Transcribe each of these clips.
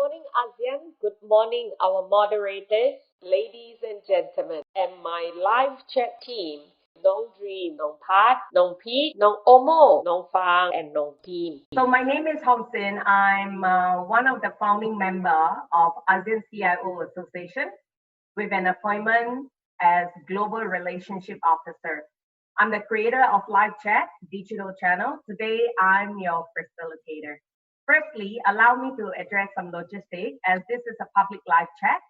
Good morning, ASEAN. Good morning, our moderators, ladies and gentlemen, and my live chat team. Nong Dream, Nong Pat, Nong Pete, Nong Omo, Nong Fang, and Nong Team. So my name is Hong Sin. I'm one of the founding member of ASEAN CIO Association with an appointment as Global Relationship Officer. I'm the creator of Live Chat digital channel. Today, I'm your facilitator. Firstly, allow me to address some logistics as this is a public live chat.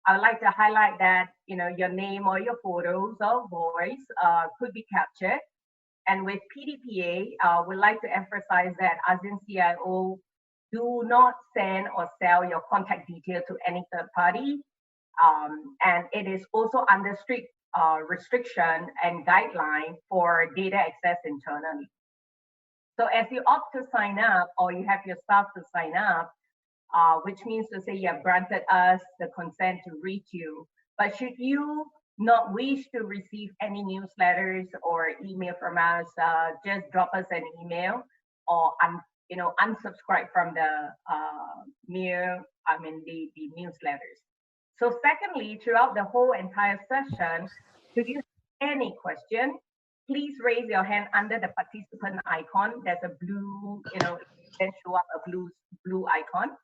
I would like to highlight that your name or your photos or voice could be captured. And with PDPA, we'd like to emphasize that ASEAN CIO do not send or sell your contact detail to any third party. And it is also under strict restriction and guideline for data access internally. So as you opt to sign up or you have your staff to sign up, which means to say you have granted us the consent to reach you. But should you not wish to receive any newsletters or email from us, just drop us an email or unsubscribe from the the newsletters. So secondly, throughout the whole entire session, should you have any question, please raise your hand under the participant icon. There's a blue, then show up a blue icon.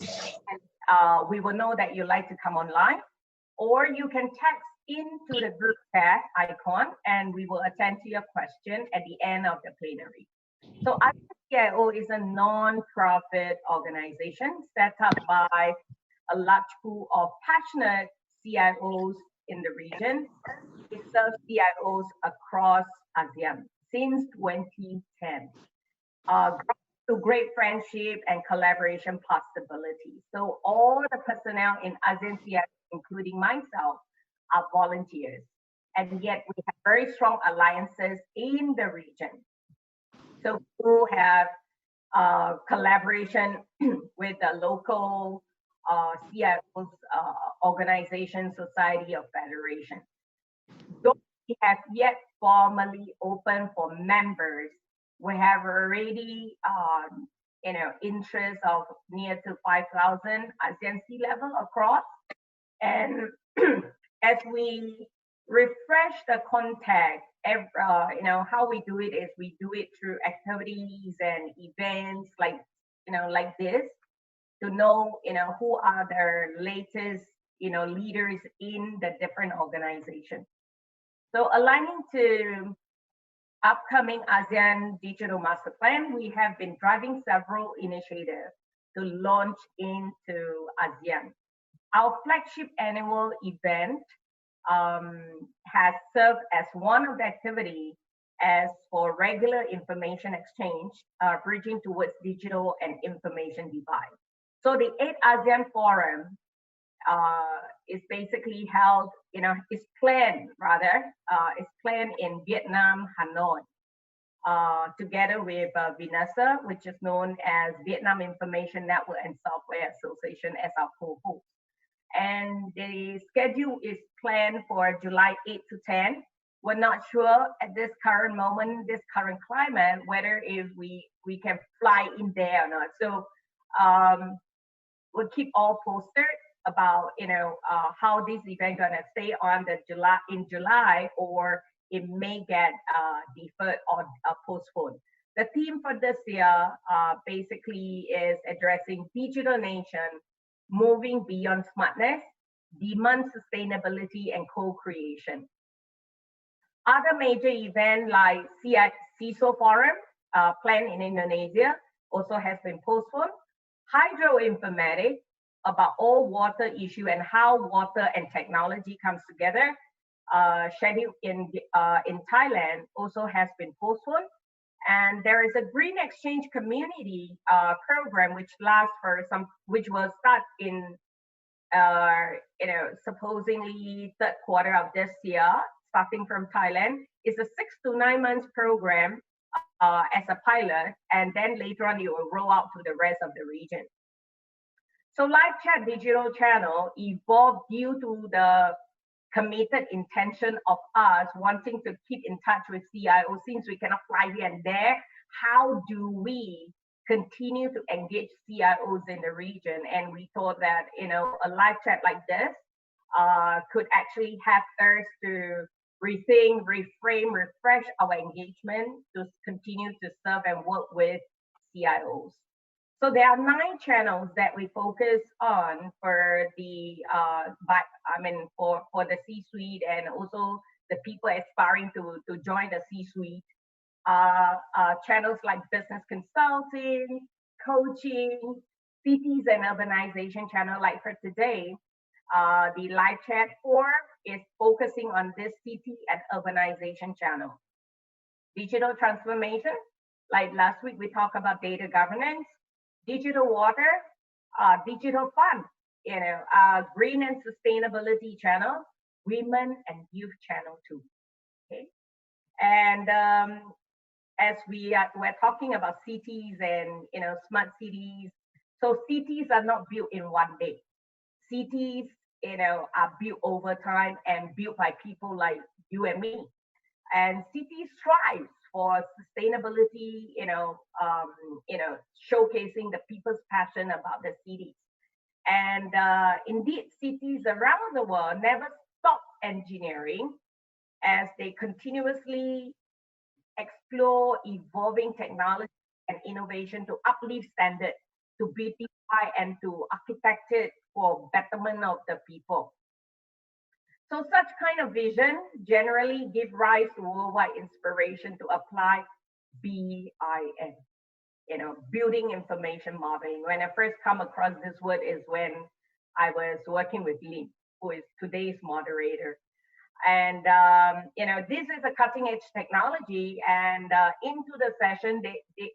And we will know that you like to come online, or you can text into the group chat icon and we will attend to your question at the end of the plenary. So CIO is a non-profit organization set up by a large pool of passionate CIOs in the region. It serves CIOs across ASEAN since 2010. To great friendship and collaboration possibilities. So all the personnel in ASEAN CIO, including myself, are volunteers. And yet we have very strong alliances in the region. So we have collaboration with the local CIOs organization, society or federation. Though we have yet formally opened for members, we have already interest of near to 5,000 ASEAN sea level across. And as we refresh the contact, how we do it is we do it through activities and events like this to know, who are the latest leaders in the different organizations. So aligning to upcoming ASEAN Digital Master Plan, we have been driving several initiatives to launch into ASEAN. Our flagship annual event has served as one of the activities as for regular information exchange, bridging towards digital and information divide. So the 8th ASEAN Forum is basically held, is planned in Vietnam, Hanoi, together with VINASA, which is known as Vietnam Information Network and Software Association as our co-host. And the schedule is planned for July 8 to 10. We're not sure at this current moment, this current climate, whether if we can fly in there or not. So we'll keep all posted about how this event gonna stay on in July, or it may get deferred or postponed. The theme for this year basically is addressing digital nation, moving beyond smartness, demand sustainability, and co-creation. Other major events like CISO Forum, planned in Indonesia, also has been postponed. Hydroinformatics, about all water issue and how water and technology comes together, scheduled in Thailand, also has been postponed. And there is a Green Exchange Community program which will start in supposedly third quarter of this year, starting from Thailand. It's a 6 to 9 months program as a pilot, and then later on it will roll out to the rest of the region. So live chat digital channel evolved due to the committed intention of us wanting to keep in touch with CIO since we cannot fly here and there. How do we continue to engage CIOs in the region? And we thought that a live chat like this could actually help us to rethink, reframe, refresh our engagement to continue to serve and work with CIOs. So there are 9 channels that we focus on for the for the C-suite and also the people aspiring to join the C-suite. Channels like business consulting, coaching, cities and urbanization channel. Like for today, the live chat forum is focusing on this city and urbanization channel. Digital transformation, like last week we talked about data governance, digital water, digital fund, green and sustainability channel, women and youth channel too. Okay, and as we're talking about cities and smart cities, so cities are not built in one day. Cities, are built over time and built by people like you and me. And cities thrive for sustainability, showcasing the people's passion about the cities. And indeed, cities around the world never stop engineering as they continuously explore evolving technology and innovation to uplift standards, to beautify and to architect it for betterment of the people. So such kind of vision generally give rise to worldwide inspiration to apply BIM, building information modeling. When I first come across this word is when I was working with Lynn, who is today's moderator. And this is a cutting edge technology, and into the session,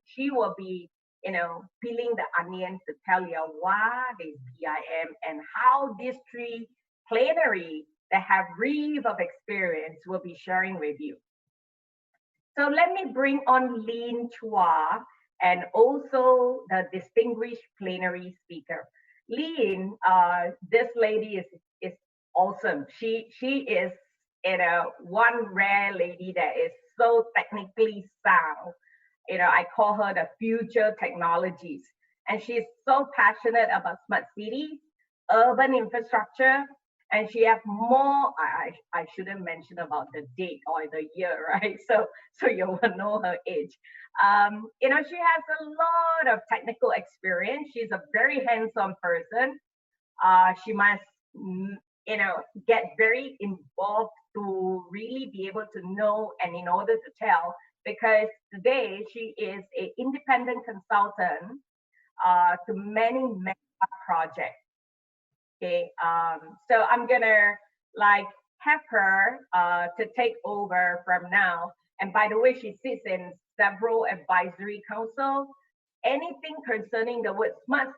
she will be peeling the onion to tell you what is BIM and how these 3 plenary that have reams of experience will be sharing with you. So let me bring on Lynn Chua and also the distinguished plenary speaker. Lynn, this lady is awesome. She is one rare lady that is so technically sound. I call her the future technologies. And she's so passionate about smart cities, urban infrastructure, and she has more, I shouldn't mention about the date or the year, right? So you will know her age. She has a lot of technical experience. She's a very hands-on person. She must get very involved to really be able to know and in order to tell, because today she is an independent consultant to many projects. Okay, so I'm gonna like have her to take over from now. And by the way, she sits in several advisory councils. Anything concerning the word smart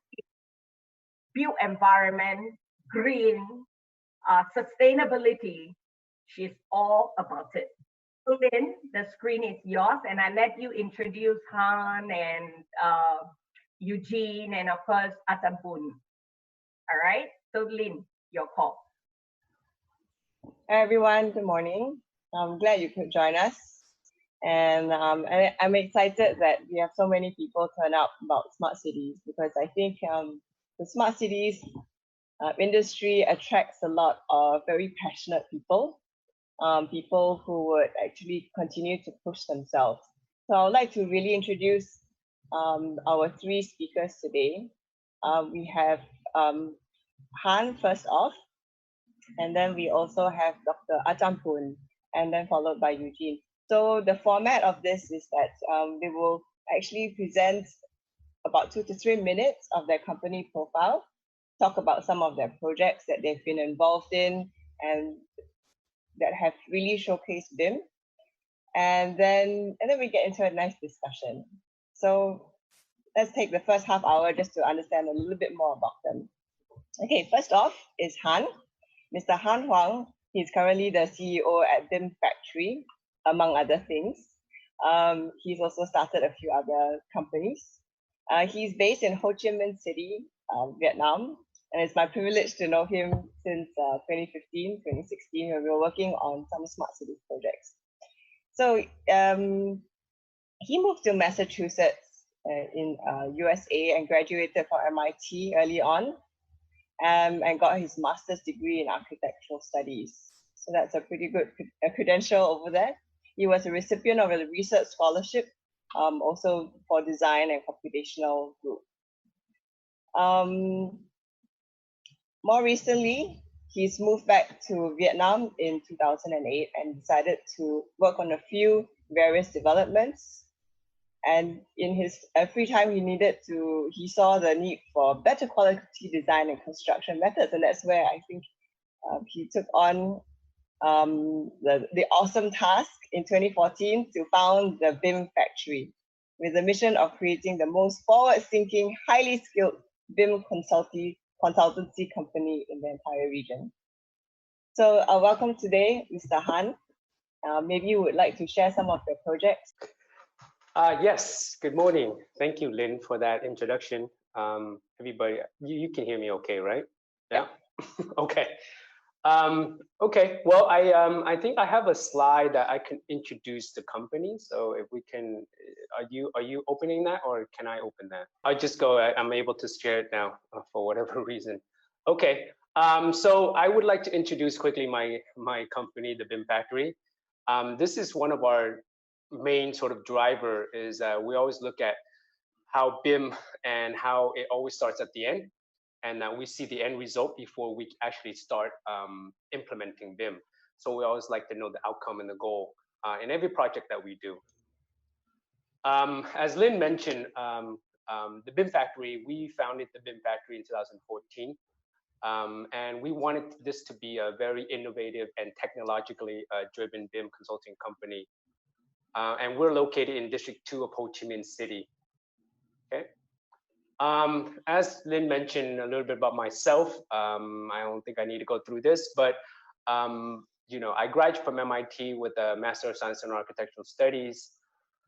built environment, green, sustainability, she's all about it. So Lynn, the screen is yours, and I let you introduce Han and Eugene, and of course Atambun. All right, so Lynn, your call. Hi everyone, good morning. I'm glad you could join us. And I'm excited that we have so many people turn up about smart cities, because I think the smart cities industry attracts a lot of very passionate people, people who would actually continue to push themselves. So I would like to really introduce our three speakers today. We have Han first off, and then we also have Dr. Achampun, and then followed by Eugene. So the format of this is that they will actually present about 2 to 3 minutes of their company profile, talk about some of their projects that they've been involved in and that have really showcased BIM. And then we get into a nice discussion. So let's take the first half hour just to understand a little bit more about them. Okay, first off is Han. Mr. Han Huang, he's currently the CEO at BIM Factory, among other things. He's also started a few other companies. He's based in Ho Chi Minh City, Vietnam, and it's my privilege to know him since 2015, 2016, when we were working on some smart city projects. So he moved to Massachusetts in USA and graduated from MIT early on, and got his master's degree in architectural studies. So that's a pretty good credential over there. He was a recipient of a research scholarship, also for design and computational group. More recently, he's moved back to Vietnam in 2008 and decided to work on a few various developments. And in his free time, he saw the need for better quality design and construction methods. And that's where I think he took on the awesome task in 2014 to found the BIM Factory, with the mission of creating the most forward-thinking, highly skilled BIM consultancy company in the entire region. So welcome today, Mr. Han. Maybe you would like to share some of your projects. Yes, good morning. Thank you, Lynn, for that introduction. Everybody, you can hear me okay, right? Yeah? Okay. Okay, well, I think I have a slide that I can introduce the company. So if we can, are you opening that, or can I open that? I'll just go, I'm able to share it now for whatever reason. Okay, so I would like to introduce quickly my company, the BIM Factory. This is one of our main sort of driver is we always look at how BIM and how it always starts at the end, and we see the end result before we actually start implementing BIM. So we always like to know the outcome and the goal in every project that we do. As Lynn mentioned, the BIM Factory, we founded the BIM Factory in 2014. And we wanted this to be a very innovative and technologically driven BIM consulting company. And we're located in District 2 of Ho Chi Minh City. Okay. As Lynn mentioned a little bit about myself, I don't think I need to go through this, but you know, I graduated from MIT with a Master of Science in Architectural Studies,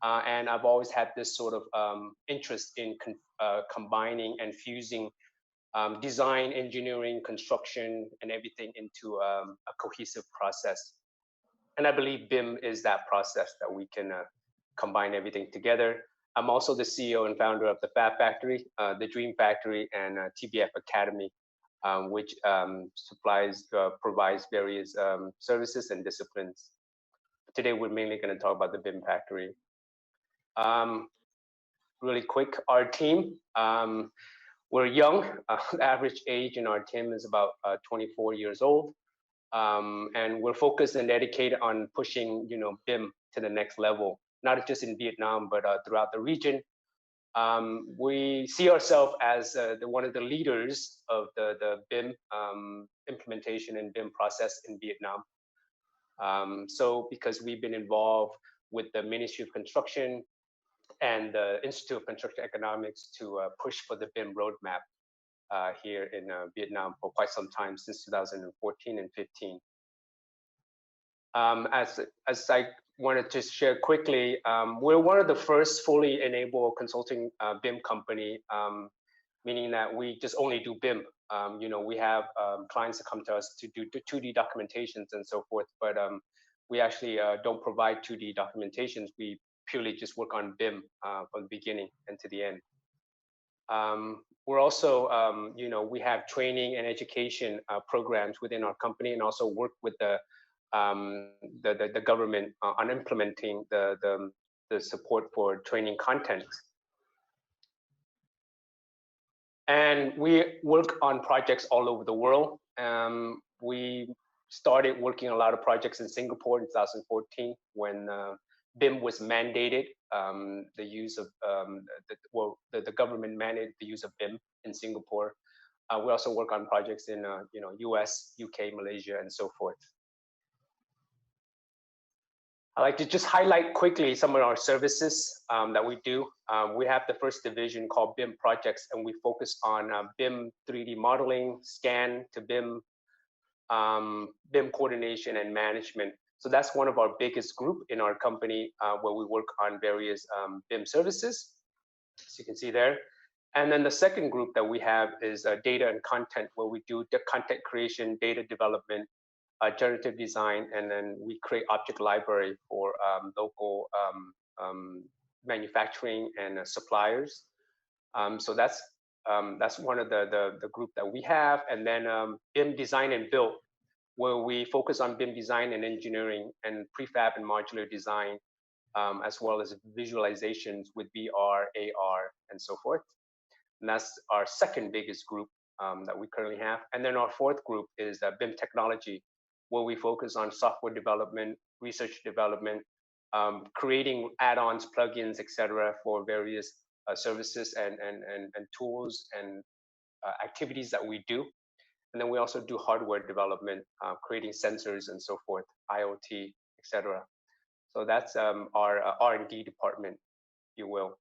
and I've always had this sort of interest in combining and fusing design, engineering, construction, and everything into a cohesive process. And I believe BIM is that process that we can combine everything together. I'm also the CEO and founder of the Fab Factory, the Dream Factory, and TBF Academy, which provides various services and disciplines. Today, we're mainly going to talk about the BIM Factory. Really quick, our team. We're young. The average age in our team is about 24 years old. And we're focused and dedicated on pushing, BIM to the next level, not just in Vietnam, but throughout the region. We see ourselves as one of the leaders of the BIM implementation and BIM process in Vietnam. So because we've been involved with the Ministry of Construction and the Institute of Construction Economics to push for the BIM roadmap here in Vietnam for quite some time, since 2014 and 15. As I wanted to share quickly, we're one of the first fully enabled consulting BIM company, meaning that we just only do BIM. We have clients that come to us to do 2D documentations and so forth, but we actually don't provide 2D documentations. We purely just work on BIM from the beginning and to the end. We're also, we have training and education programs within our company, and also work with the government on implementing the support for training content. And we work on projects all over the world. We started working on a lot of projects in Singapore in 2014 when BIM was mandated. The use of the government mandated the use of BIM in Singapore. We also work on projects in US, UK, Malaysia, and so forth. I'd like to just highlight quickly some of our services that we do. We have the first division called BIM Projects, and we focus on BIM 3D modeling, scan to BIM, BIM coordination and management. So that's one of our biggest group in our company, where we work on various BIM services, as you can see there. And then the second group that we have is data and content, where we do the content creation, data development, generative design, and then we create object library for local manufacturing and suppliers. So that's one of the group that we have. And then BIM design and build, where we focus on BIM design and engineering and prefab and modular design, as well as visualizations with VR, AR, and so forth. And that's our second biggest group that we currently have. And then our fourth group is BIM technology, where we focus on software development, research development, creating add-ons, plugins, etc., for various services and tools and activities that we do. And then we also do hardware development, creating sensors and so forth, IoT, etc. So that's our R&D department, if you will.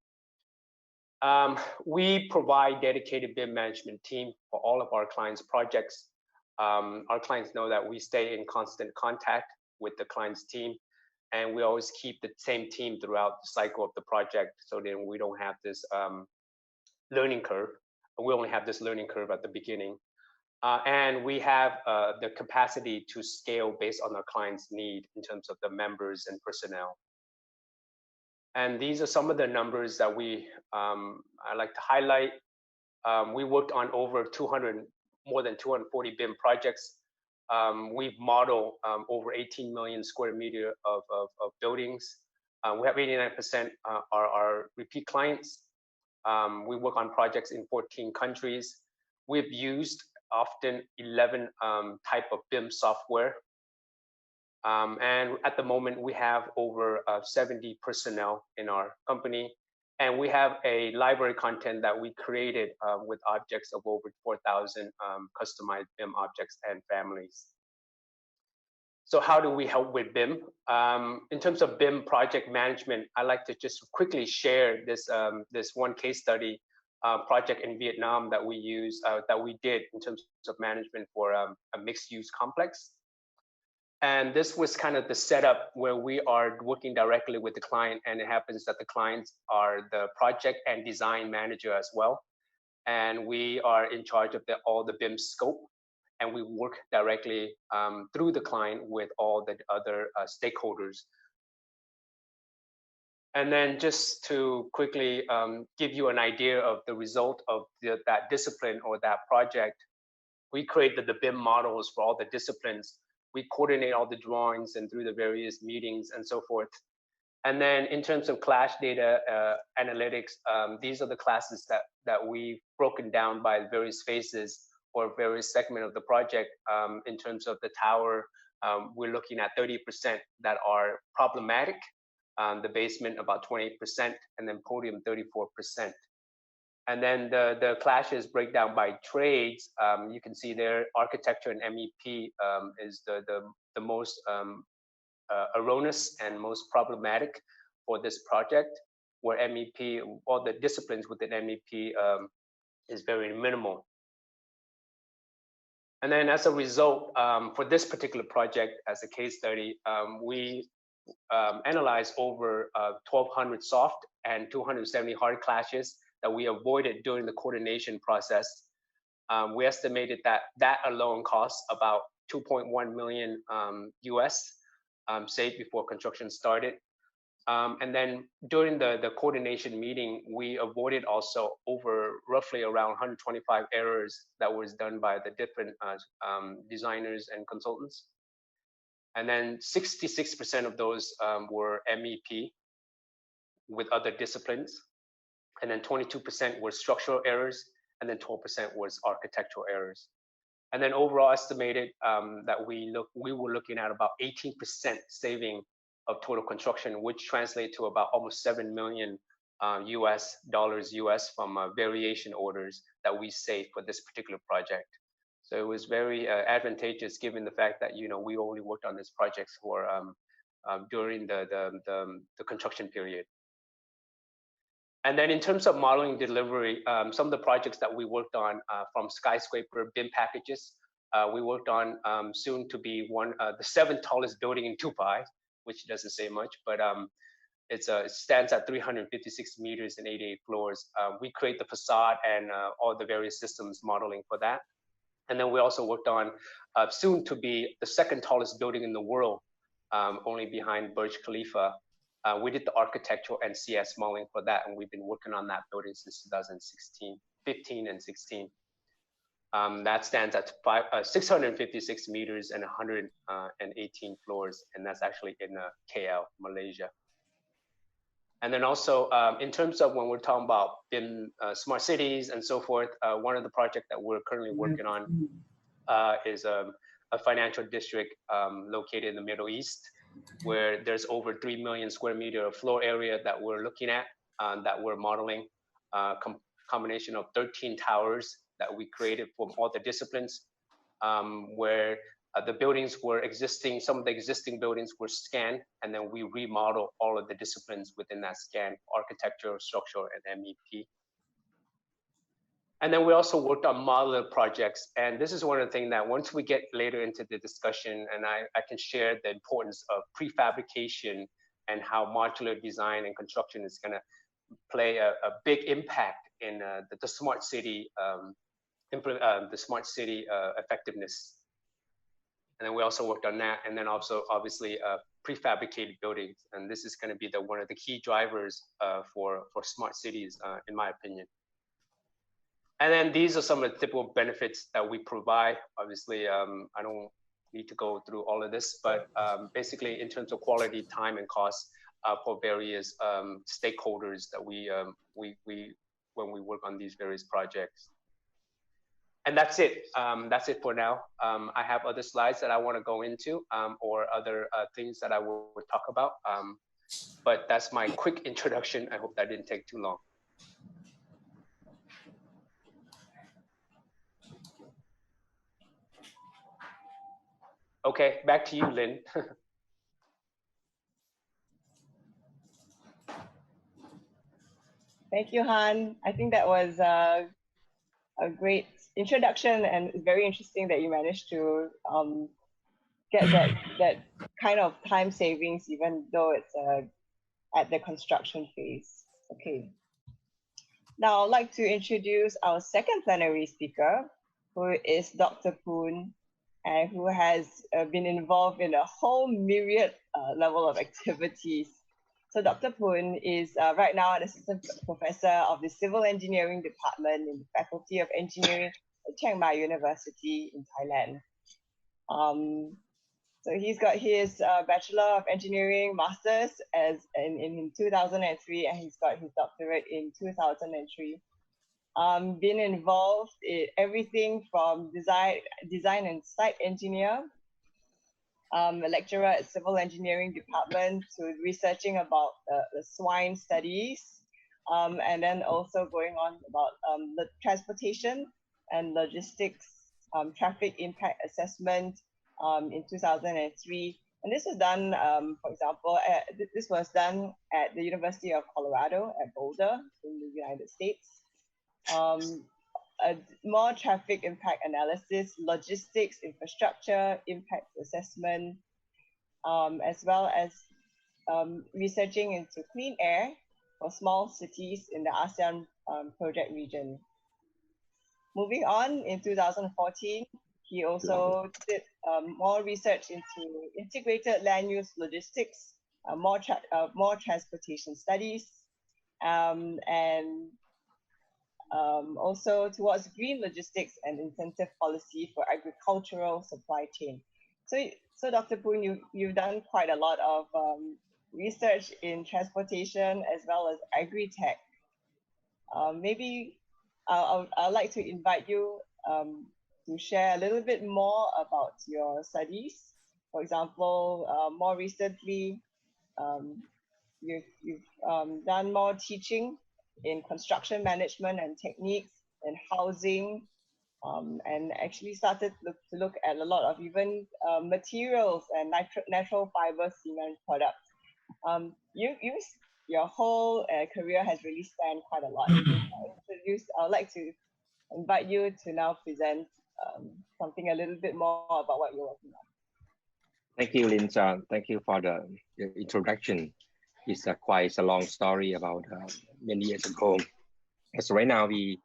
We provide dedicated BIM management team for all of our clients' projects. Our clients know that we stay in constant contact with the client's team, and we always keep the same team throughout the cycle of the project, so then we don't have this learning curve. We only have this learning curve at the beginning. And we have the capacity to scale based on our client's need in terms of the members and personnel. And these are some of the numbers that I like to highlight. We worked on more than 240 BIM projects. We've modeled over 18 million square meter of buildings. We have 89% are repeat clients. We work on projects in 14 countries. We've used often 11 type of BIM software. And at the moment, we have over 70 personnel in our company. And we have a library content that we created with objects of over 4,000 customized BIM objects and families. So how do we help with BIM? In terms of BIM project management, I like to just quickly share this one case study project in Vietnam that we did in terms of management for a mixed-use complex. And this was kind of the setup where we are working directly with the client, and it happens that the clients are the project and design manager as well. And we are in charge of all the BIM scope, and we work directly through the client with all the other stakeholders. And then just to quickly give you an idea of the result of that discipline or that project, we created the BIM models for all the disciplines. We coordinate all the drawings and through the various meetings and so forth. And then in terms of clash data analytics, these are the classes that we've broken down by various phases or various segment of the project. In terms of the tower, we're looking at 30% that are problematic, the basement about 28%, and then podium 34%. And then the clashes break down by trades. You can see there architecture and MEP is the most erroneous and most problematic for this project, where MEP, all the disciplines within MEP is very minimal. And then as a result, for this particular project, as a case study, we analyzed over 1,200 soft and 270 hard clashes that we avoided during the coordination process. We estimated that alone costs about 2.1 million US saved before construction started. And then during the coordination meeting, we avoided also over roughly around 125 errors that was done by the different designers and consultants. And then 66% of those were MEP with other disciplines. And then 22% were structural errors, and then 12% was architectural errors. And then overall estimated that we were looking at about 18% saving of total construction, which translate to about almost 7 million US dollars from variation orders that we saved for this particular project. So it was very advantageous given the fact that we only worked on this project for during the construction period. And then in terms of modeling delivery, some of the projects that we worked on from skyscraper BIM packages, we worked on soon to be the 7th tallest building in Dubai, which doesn't say much, but it stands at 356 meters and 88 floors. We create the facade and all the various systems modeling for that. And then we also worked on soon to be the 2nd tallest building in the world, only behind Burj Khalifa. We did the architectural and CS modeling for that, and we've been working on that building since 2016, 15 and 16. That stands at 656 meters and 118 floors, and that's actually in KL, Malaysia. And then also, in terms of when we're talking about BIM smart cities and so forth, one of the projects that we're currently working on is a financial district located in the Middle East, where there's over 3 million square meter of floor area that we're looking at, that we're modeling, combination of 13 towers that we created from all the disciplines, where the buildings were existing, some of the existing buildings were scanned, and then we remodel all of the disciplines within that scan, architecture, structural, and MEP. And then we also worked on modular projects. And this is one of the things that once we get later into the discussion, and I can share the importance of prefabrication and how modular design and construction is going to play a big impact in the smart city, effectiveness. And then we also worked on that, and then also obviously prefabricated buildings. And this is going to be one of the key drivers for smart cities, in my opinion. And then these are some of the typical benefits that we provide. Obviously, I don't need to go through all of this, but basically in terms of quality, time, and cost for various stakeholders that when we work on these various projects. And that's it. That's it for now. I have other slides that I want to go into, or other things that I will talk about. But that's my quick introduction. I hope that didn't take too long. Okay, back to you, Lynn. Thank you, Han. I think that was a great introduction, and it's very interesting that you managed to get that kind of time savings, even though it's at the construction phase. Okay. Now I'd like to introduce our second plenary speaker, who is Dr. Poon, and who has been involved in a whole myriad level of activities. So Dr. Poon is right now an assistant professor of the Civil Engineering Department in the Faculty of Engineering at Chiang Mai University in Thailand. So he's got his Bachelor of Engineering Masters in 2003, and he's got his doctorate in 2003. Been involved in everything from design and site engineer, a lecturer at Civil Engineering Department, to researching about the swine studies, and then also going on about the transportation and logistics traffic impact assessment in 2003. And this was done, for example, this was done at the University of Colorado at Boulder in the United States. More traffic impact analysis, logistics, infrastructure, impact assessment, as well as researching into clean air for small cities in the ASEAN project region. Moving on, in 2014, he also did more research into integrated land use logistics, more transportation studies, and also towards green logistics and incentive policy for agricultural supply chain. So Dr. Poon, you've done quite a lot of research in transportation as well as agri-tech. Maybe I'd like to invite you to share a little bit more about your studies. For example, more recently, you've done more teaching in construction management and techniques and housing, and actually started to look at a lot of even materials and natural fiber cement products. Your whole career has really spanned quite a lot. I'd like to invite you to now present something a little bit more about what you're working on. Thank you, Linda. Thank you for the introduction. It's quite a long story about many years ago. So right now we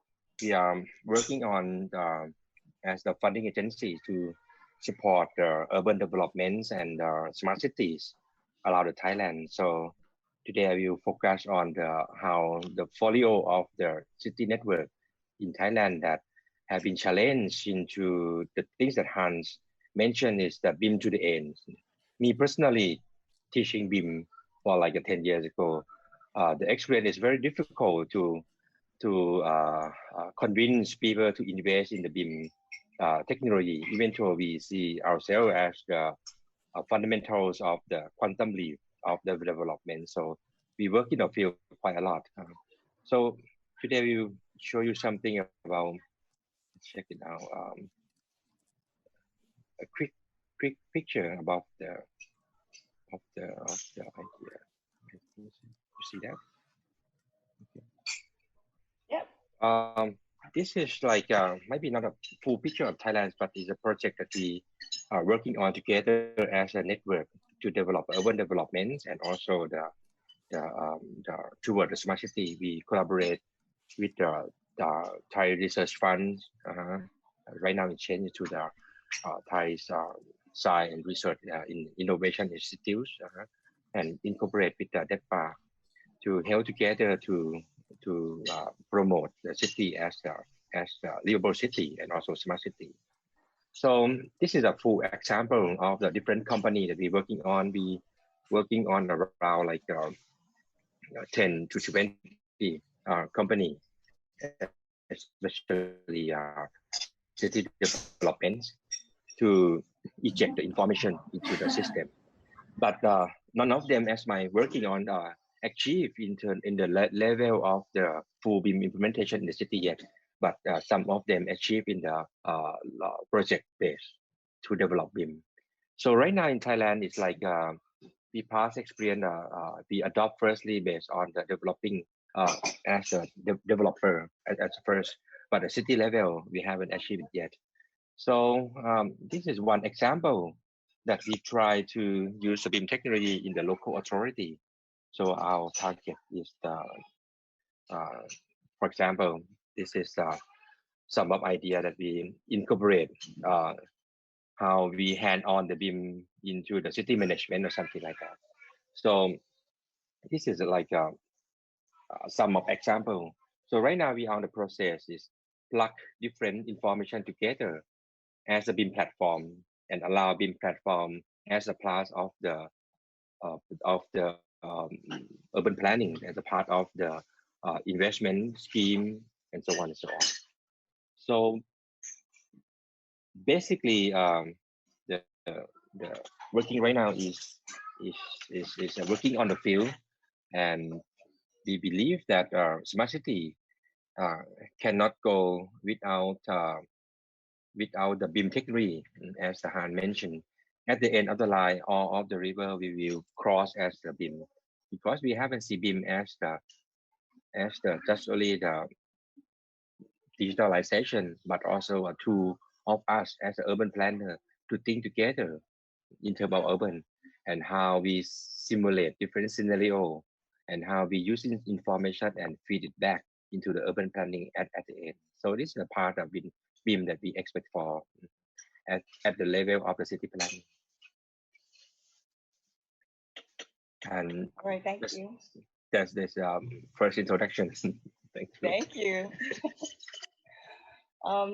are working on as the funding agency to support urban developments and smart cities around Thailand. So today I will focus on how the folio of the city network in Thailand that have been challenged into the things that Hans mentioned is the BIM to the end. Me personally, teaching BIM for like 10 years ago, the experience is very difficult to convince people to invest in the BIM technology, even though we see ourselves as the fundamentals of the quantum leap of the development. So we work in the field quite a lot. So today we will show you something about, check it out, a quick picture about the idea. You see that? Okay. Yep. This is like maybe not a full picture of Thailand, but it's a project that we are working on together as a network to develop urban developments and also toward the smart city. We collaborate with the Thai Research Fund. Right now it changed to the Thai Science and Research in Innovation Institutes and incorporate with the DEPA to help together to promote the city as a livable city and also smart city. So this is a full example of the different company that we're working on. We working on around like 10 to 20 company, especially city developments, to inject the information into the system. But none of them, as my working on, achieve in the level of the full BIM implementation in the city yet. But some of them achieve in the project base to develop BIM. So right now in Thailand, it's like we past experience, we adopt firstly based on the developing as a developer at first, but at city level, we haven't achieved it yet. So this is one example that we try to use the BIM technology in the local authority. So our target is the, for example, this is some of idea that we incorporate how we hand on the BIM into the city management or something like that. So this is like some of example. So right now we are on the process is plug different information together as a BIM platform and allow BIM platform as a part of the urban planning, as a part of the investment scheme, and so on and so on. So basically, the working right now is working on the field, and we believe that smart city cannot go without the beam technology, as Han mentioned. At the end of the line or of the river, we will cross as the beam, because we haven't seen beam as the just only the digitalization, but also a tool of us as an urban planner to think together in terms of urban, and how we simulate different scenario, and how we use information and feed it back into the urban planning at the end. So this is a part of BIM that we expect for at the level of the city planning. And All right, thank you. that's this first introduction. Thank you. Thank you. I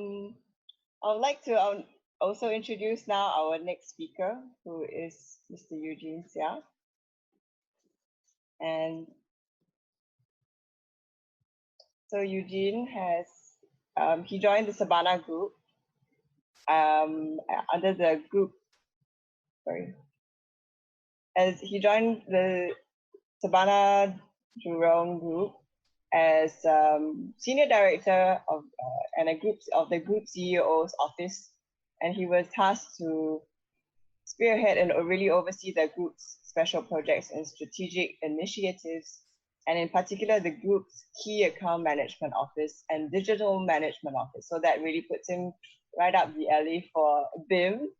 would like to also introduce now our next speaker, who is Mr. Eugene Xia. And so Eugene has, he joined the Sabana group under the group, as he joined the Sabana Jurong group as senior director of the group CEO's office, and he was tasked to spearhead and really oversee the group's special projects and strategic initiatives, and in particular the group's key account management office and digital management office. So that really puts him right up the alley for BIM,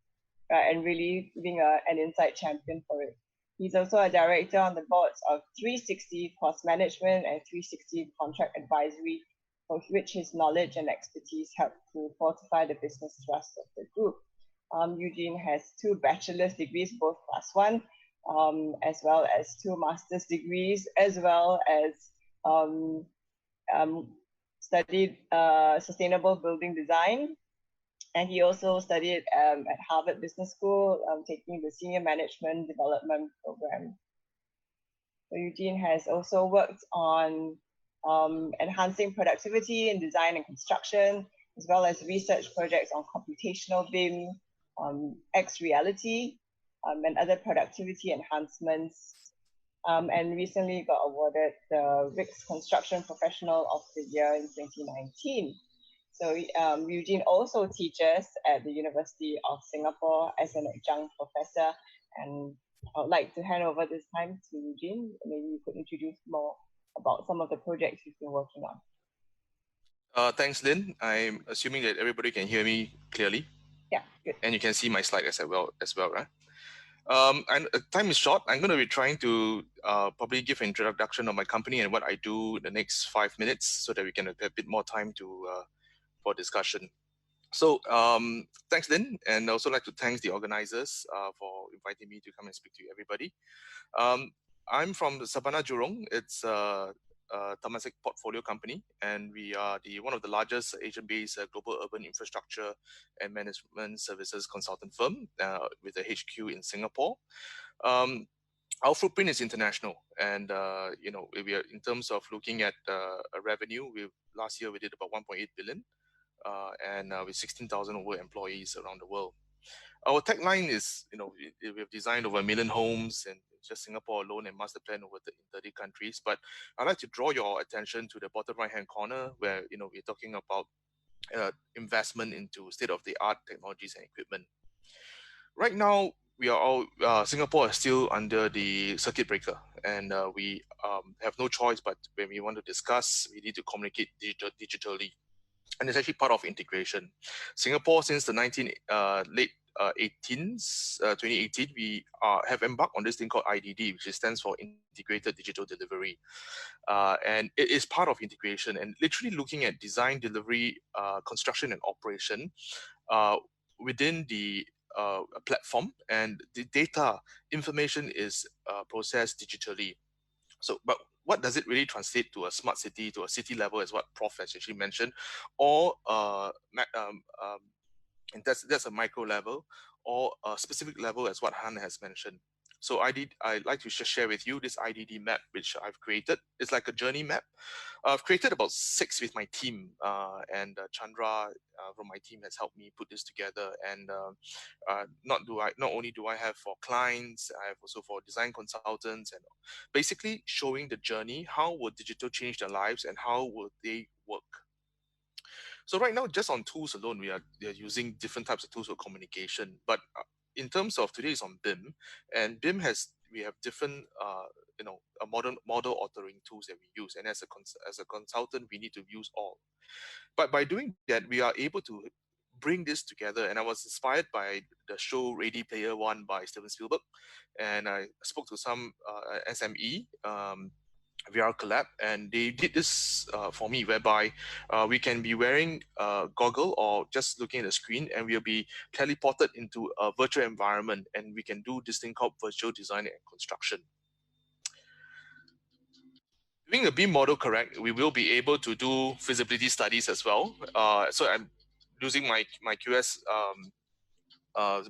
right, and really being an inside champion for it. He's also a director on the boards of 360 Cost Management and 360 Contract Advisory, for which his knowledge and expertise help to fortify the business thrust of the group. Eugene has 2 bachelor's degrees, both class 1, as well as 2 master's degrees, as well as studied sustainable building design. And he also studied at Harvard Business School, taking the Senior Management Development Program. So Eugene has also worked on enhancing productivity in design and construction, as well as research projects on computational BIM, X-reality, and other productivity enhancements. And recently got awarded the RICS Construction Professional of the Year in 2019. So Eugene also teaches at the University of Singapore as an adjunct professor, and I would like to hand over this time to Eugene. Maybe you could introduce more about some of the projects you've been working on. Thanks, Lynn. I'm assuming that everybody can hear me clearly. Yeah, good. And you can see my slide as well, right? And time is short. I'm going to be trying to probably give an introduction of my company and what I do in the next 5 minutes, so that we can have a bit more time to for discussion. So thanks, Lynn, and I also like to thank the organizers for inviting me to come and speak to everybody. I'm from the Sabana Jurong. It's a Temasek portfolio company, and we are one of the largest Asian-based global urban infrastructure and management services consultant firm with a HQ in Singapore. Our footprint is international, and we are, in terms of looking at a revenue, last year we did about 1.8 billion. And with 16,000 over employees around the world. Our tagline is, we've designed over 1 million homes in just Singapore alone, and master plan over in 30 countries. But I'd like to draw your attention to the bottom right-hand corner, where we're talking about investment into state-of-the-art technologies and equipment. Right now, we are all Singapore is still under the circuit breaker, and we have no choice. But when we want to discuss, we need to communicate digitally. And it's actually part of integration. Singapore, since the late 2018, we have embarked on this thing called IDD, which stands for Integrated Digital Delivery. And it is part of integration, and literally looking at design, delivery, construction, and operation within the platform, and the data information is processed digitally. So, but what does it really translate to a smart city, to a city level, is what Prof has actually mentioned, or and that's a micro level, or a specific level as what Han has mentioned. So I'd like to just share with you this IDD map, which I've created. It's like a journey map. I've created about 6 with my team, and Chandra from my team has helped me put this together. And not only do I have for clients, I have also for design consultants, and basically showing the journey. How will digital change their lives, and how will they work? So right now, just on tools alone, we are using different types of tools for communication. But in terms of today is on BIM, and BIM we have different a model authoring tools that we use, and as a consultant, we need to use all. But by doing that, we are able to bring this together. And I was inspired by the show Ready Player One by Steven Spielberg, and I spoke to some SME. VR collab, and they did this for me, whereby we can be wearing a goggle or just looking at the screen, and we'll be teleported into a virtual environment, and we can do this thing called virtual design and construction. Doing the BIM model correct, we will be able to do feasibility studies as well. So I'm using my QS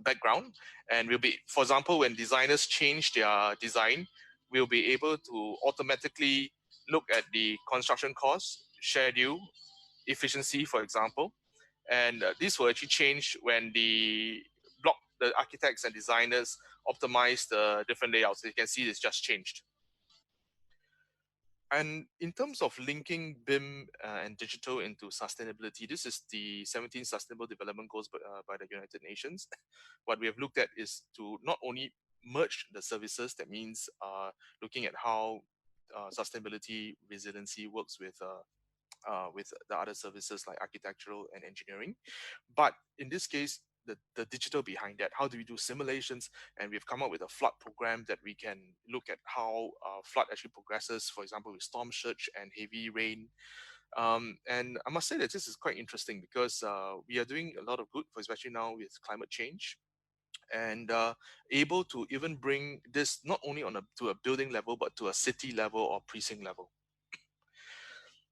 background, and we'll be, for example, when designers change their design, we'll be able to automatically look at the construction cost, schedule, efficiency, for example, and this will actually change when the architects and designers optimize the different layouts. So you can see it's just changed. And in terms of linking BIM and digital into sustainability, this is the 17 Sustainable Development Goals by the United Nations. What we have looked at is to not only merge the services, that means looking at how sustainability resiliency works with the other services like architectural and engineering, but in this case, the digital behind that. How do we do simulations? And we've come up with a flood program that we can look at how flood actually progresses, for example, with storm surge and heavy rain. And I must say that this is quite interesting because we are doing a lot of good, for especially now with climate change, and able to even bring this not only to a building level, but to a city level or precinct level.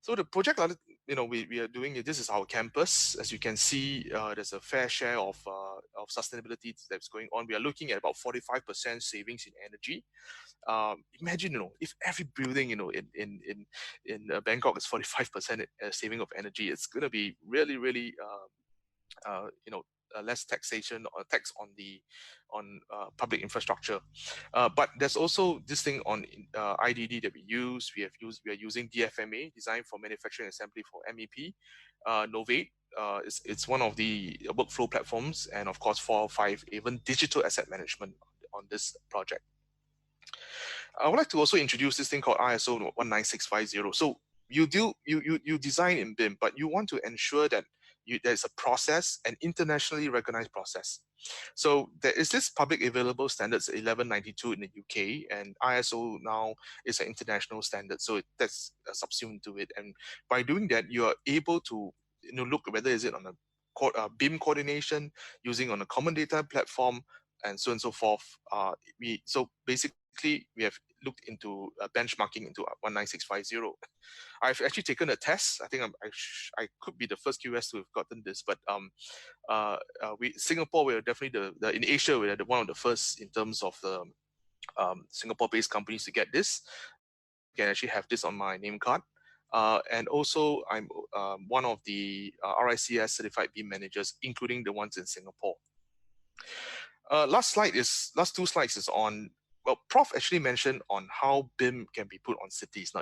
So the project, we are doing, this is our campus. As you can see, there's a fair share of sustainability that's going on. We are looking at about 45% savings in energy. Imagine, if every building, in Bangkok is 45% saving of energy, it's going to be really, really, less taxation or tax on public infrastructure. But there's also this thing on IDD that we use. We are using DFMA, Design for Manufacturing Assembly, for MEP. Novate, it's one of the workflow platforms, and of course 405, even digital asset management on this project. I would like to also introduce this thing called ISO 19650. So you design in BIM, but you want to ensure that there's a process, an internationally recognized process. So there is this public available standards 1192 in the UK, and ISO now is an international standard. So that's subsumed to it. And by doing that, you are able to look whether is it on a BIM coordination, using on a common data platform, and so on and so forth. So basically we have looked into benchmarking into 19650. I've actually taken a test. I think I could be the first QS to have gotten this, but Singapore, we're definitely in Asia, we're one of the first in terms of the Singapore-based companies to get this. You can actually have this on my name card. And also, I'm one of the RICS certified BIM managers, including the ones in Singapore. Last two slides is on, well, Prof actually mentioned on how BIM can be put on cities. Now,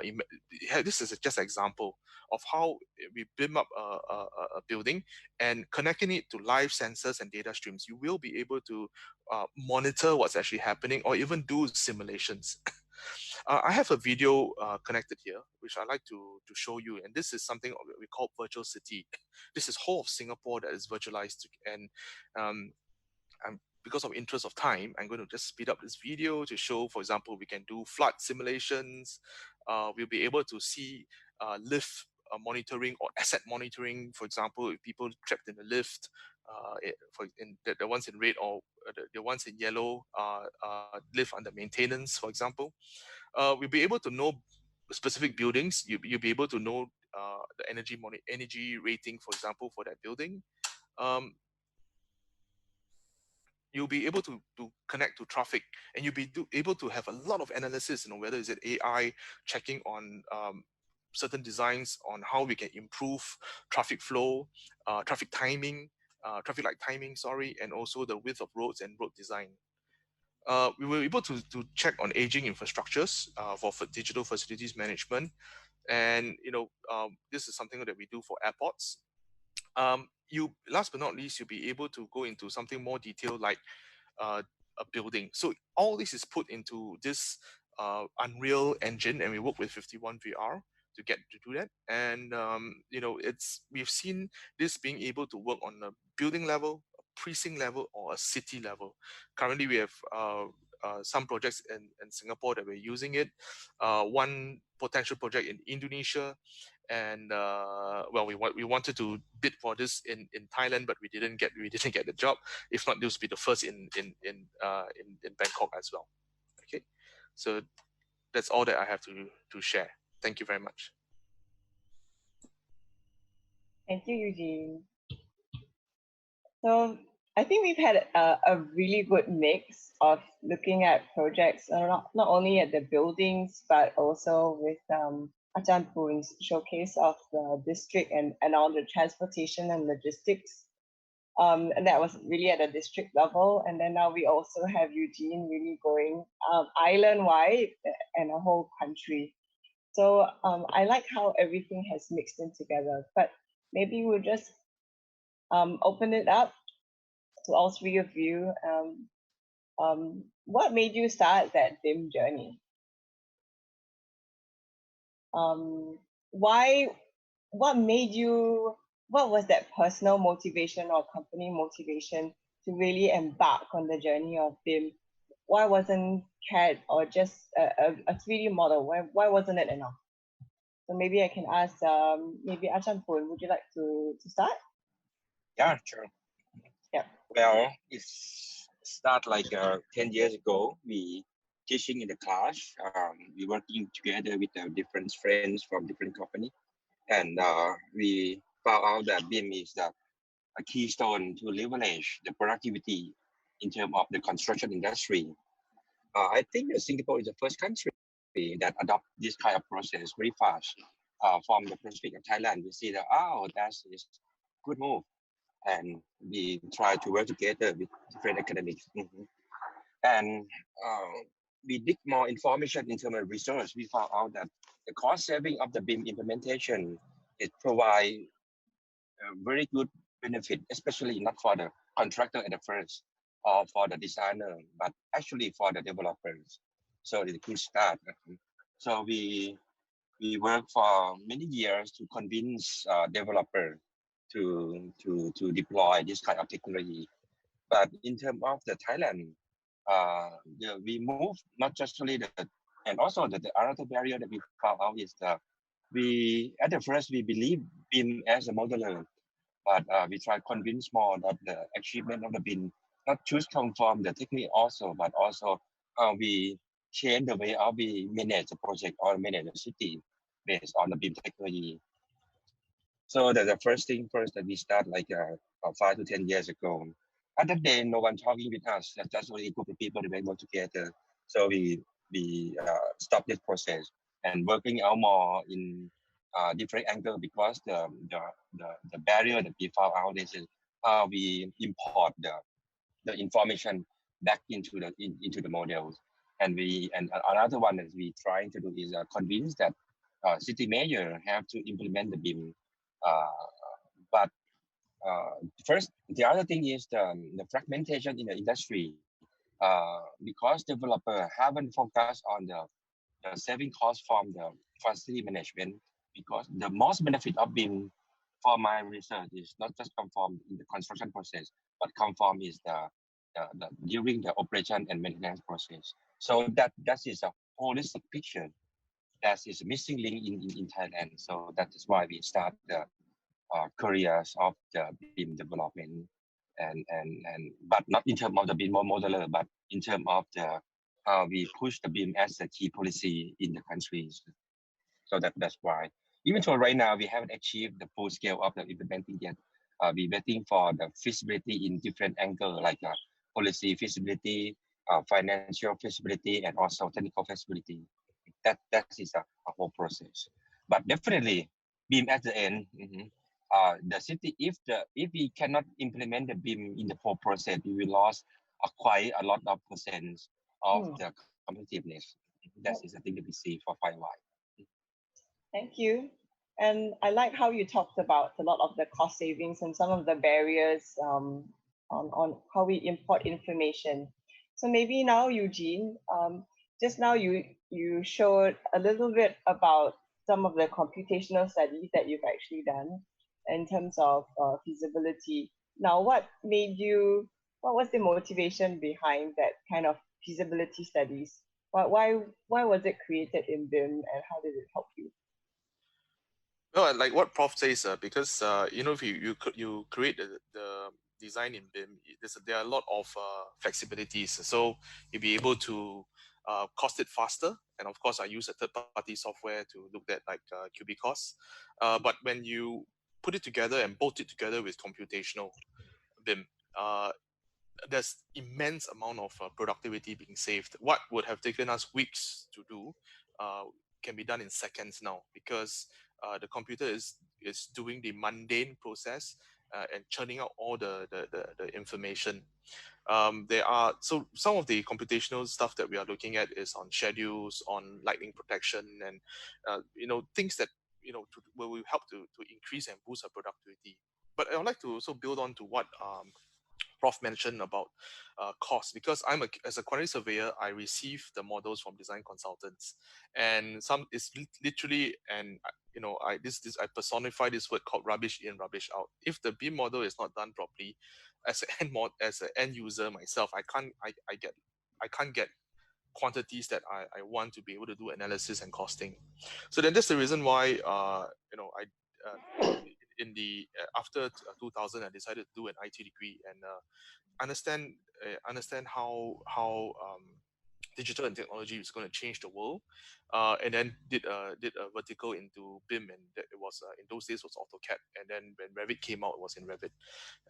this is just an example of how we BIM up a building and connecting it to live sensors and data streams. You will be able to monitor what's actually happening or even do simulations. I have a video connected here, which I'd like to show you. And this is something we call virtual city. This is whole of Singapore that is virtualized. And because of interest of time, I'm going to just speed up this video to show, for example, we can do flood simulations. We'll be able to see lift monitoring or asset monitoring. For example, if people trapped in the lift, the ones in red or the ones in yellow lift under maintenance, for example. We'll be able to know specific buildings. You'll be able to know the energy rating, for example, for that building. you'll be able to connect to traffic, and you'll be able to have a lot of analysis, whether is it AI checking on certain designs on how we can improve traffic flow, traffic timing, traffic light timing, sorry, and also the width of roads and road design. We were able to check on aging infrastructures for digital facilities management. And this is something that we do for airports. You last but not least, you'll be able to go into something more detailed like a building. So all this is put into this Unreal Engine, and we work with 51 VR to get to do that. And we've seen this being able to work on a building level, a precinct level, or a city level. Currently, we have some projects in Singapore that we're using it. One potential project in Indonesia, and we wanted to bid for this in Thailand, but we didn't get the job. If not, this will be the first in Bangkok as well. Okay, so that's all that I have to share. Thank you very much. Thank you, Eugene. So I think we've had a really good mix of looking at projects, not only at the buildings, but also with Achan Poon's showcase of the district and all the transportation and logistics. And that was really at a district level. And then now we also have Eugene really going island-wide and a whole country. So I like how everything has mixed in together, but maybe we'll just open it up to all three of you. What made you start that BIM journey? What was that personal motivation or company motivation to really embark on the journey of BIM? Why wasn't CAD or just a 3D model? Why wasn't it enough? So maybe I can ask, maybe Achan Poon, would you like to start? Yeah, sure. Yeah. Well, it's start like 10 years ago. We teaching in the class. We working together with different friends from different company, and we found out that BIM is a keystone to leverage the productivity in terms of the construction industry. I think that Singapore is the first country that adopt this kind of process very fast. From the perspective of Thailand, we see that that's a good move, and we try to work together with different academics. And we dig more information in terms of research. We found out that the cost saving of the BIM implementation, it provide a very good benefit, especially not for the contractor at the first or for the designer, but actually for the developers. So it's a good start. So we work for many years to convince developer to deploy this kind of technology. But in terms of the Thailand, we move not just only and also the other barrier that we found out is that at the first we believe BIM as a modeler, but we try to convince more that the achievement of the BIM not just come from the technique also, but also how we change the way how we manage the project or manage the city based on the BIM technology. So that's the first thing first that we start like 5 to 10 years ago. At that day, no one talking with us. That's just only a group of people that we work together. So we stopped this process and working out more in different angle because the barrier that we found out is how we import the information back into the models. And another one that we trying to do is convince that city mayor have to implement the BIM. But first, the other thing is the fragmentation in the industry. Because developer haven't focused on the saving cost from the facility management, because the most benefit of BIM for my research is not just come from in the construction process, but come from is the during the operation and maintenance process. So that is a holistic picture that is a missing link in Thailand. So that is why we start the careers of the BIM development, and but not in terms of the BIM modeler, but in terms of the how we push the BIM as a key policy in the countries. So that's why. Even though right now we haven't achieved the full scale of the implementing yet, we're waiting for the feasibility in different angles, like policy feasibility, financial feasibility, and also technical feasibility. That is a whole process. But definitely, BIM at the end, the city, if we cannot implement the BIM in the whole process, we will lose quite a lot of percent of the competitiveness. That is the thing that we see for 5Y. Thank you. And I like how you talked about a lot of the cost savings and some of the barriers on how we import information. So maybe now, Eugene, just now you showed a little bit about some of the computational studies that you've actually done in terms of feasibility. Now, what was the motivation behind that kind of feasibility studies? Why was it created in BIM, and how did it help you? Well, like what Prof says, because if you create the design in BIM, there are a lot of flexibilities. So you'll be able to cost it faster, and of course, I use a third-party software to look at like QB costs. But when you put it together and bolt it together with computational BIM, there's immense amount of productivity being saved. What would have taken us weeks to do can be done in seconds now, because the computer is doing the mundane process and churning out all the information. There are some of the computational stuff that we are looking at is on schedules, on lightning protection, and things that will help to increase and boost our productivity. But I would like to also build on to what Prof mentioned about cost, because as a quantity surveyor, I receive the models from design consultants, and some is literally, and I personify this word called rubbish in, rubbish out. If the BIM model is not done properly, as an end user myself, I can't get quantities that I want to be able to do analysis and costing. So then that's the reason why I in the after 2000 I decided to do an IT degree and understand how digital and technology is going to change the world, and then did a vertical into BIM, and it was in those days was AutoCAD, and then when Revit came out, it was in Revit,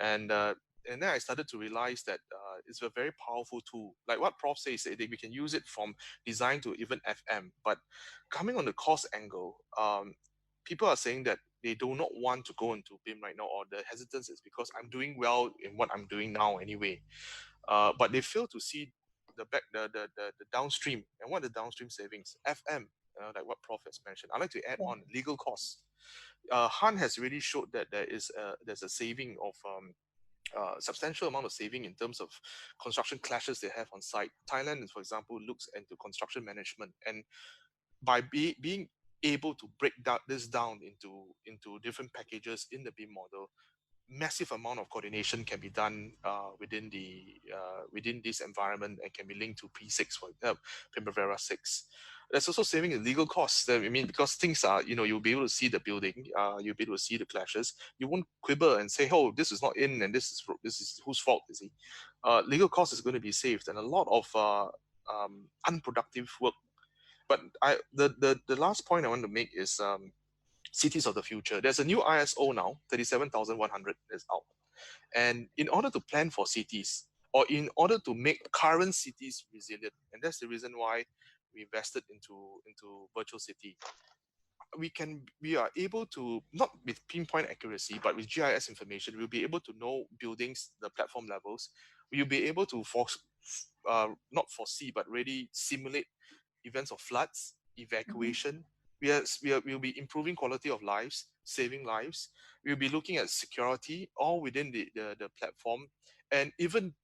and then I started to realize that it's a very powerful tool. Like what Prof says, we can use it from design to even FM. But coming on the cost angle, people are saying that they do not want to go into BIM right now, or the hesitance is because I'm doing well in what I'm doing now anyway. But they fail to see the downstream, and what are the downstream savings? FM, like what Prof has mentioned. I'd like to add on legal costs. Han has really showed that there's a saving of substantial amount of saving in terms of construction clashes they have on site. Thailand, for example, looks into construction management, and by being able to break this down into different packages in the BIM model, massive amount of coordination can be done within this environment and can be linked to P6 for Primavera 6. There's also saving in legal costs. I mean, because things are, you'll be able to see the building, you'll be able to see the clashes. You won't quibble and say, oh, this is not in and this is whose fault is he? Legal costs is going to be saved, and a lot of unproductive work. But the last point I want to make is cities of the future. There's a new ISO now, 37100 is out. And in order to plan for cities, or in order to make current cities resilient, and that's the reason why we invested into virtual city, we are able to, not with pinpoint accuracy, but with GIS information, we'll be able to know buildings, the platform levels. We'll be able to not foresee, but really simulate events of floods, evacuation. We'll be improving quality of lives, saving lives. We'll be looking at security all within the platform, and even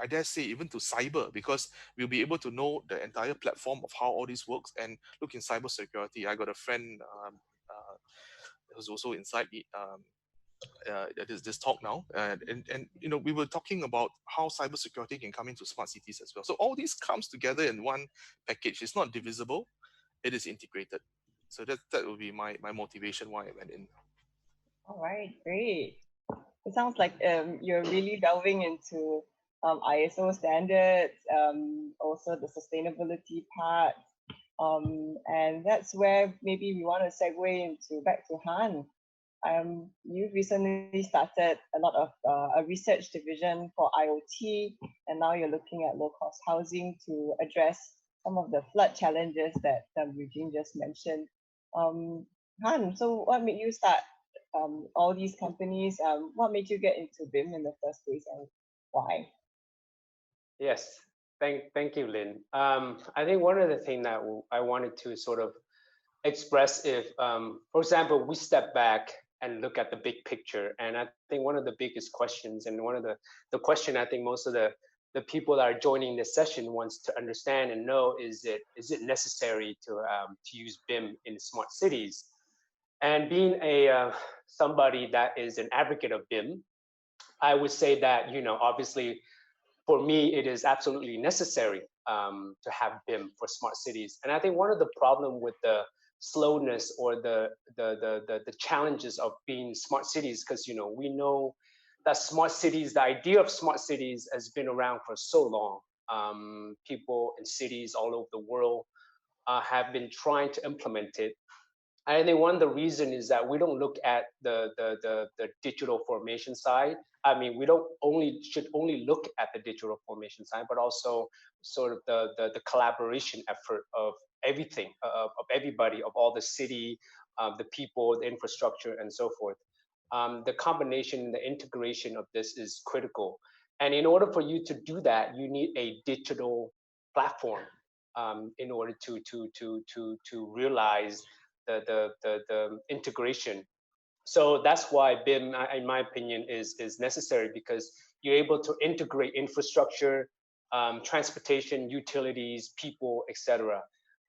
I dare say even to cyber, because we'll be able to know the entire platform of how all this works and look in cyber security. I got a friend who's also inside this talk now, and we were talking about how cybersecurity can come into smart cities as well. So all this comes together in one package. It's not divisible; it is integrated. So that would be my motivation why I went in. All right, great. It sounds like you're really delving into ISO standards, also the sustainability part, and that's where maybe we want to segue into back to Han. You recently started a lot of a research division for IoT, and now you're looking at low-cost housing to address some of the flood challenges that Eugene just mentioned. Han, so what made you start all these companies? What made you get into BIM in the first place, and why? Yes, thank you, Lynn. I think one of the things that I wanted to sort of express, if, for example, we step back and look at the big picture, and I think one of the biggest questions, and one of the question I think most of the people that are joining this session wants to understand and know is it necessary to use BIM in smart cities? And being a somebody that is an advocate of BIM, I would say that, you know, obviously for me, it is absolutely necessary to have BIM for smart cities. And I think one of the problem with the slowness or the challenges of being smart cities, because, you know, we know that smart cities, the idea of smart cities has been around for so long. People in cities all over the world have been trying to implement it. I think one of the reason is that we don't look at the digital formation side. I mean, we don't only should only look at the digital formation side, but also sort of the collaboration effort of everything, of everybody, of all the city, the people, the infrastructure, and so forth. The combination, the integration of this is critical. And in order for you to do that, you need a digital platform in order to realize the integration. So that's why BIM, in my opinion, is necessary, because you're able to integrate infrastructure, transportation, utilities, people, etc.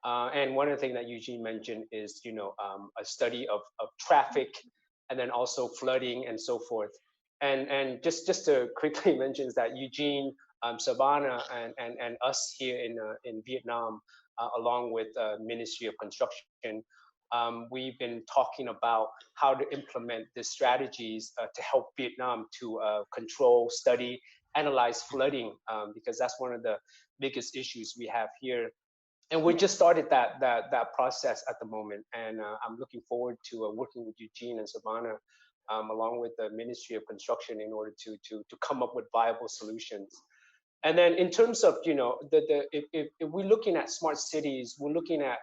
And one of the things that Eugene mentioned is, you know, a study of traffic, and then also flooding and so forth. And just to quickly mention is that Eugene, Savannah, and us here in Vietnam, along with Ministry of Construction, we've been talking about how to implement the strategies to help Vietnam to control, study, analyze flooding, because that's one of the biggest issues we have here. And we just started that process at the moment, and I'm looking forward to working with Eugene and Savannah, along with the Ministry of Construction, in order to come up with viable solutions. And then in terms of, you know, if we're looking at smart cities, we're looking at,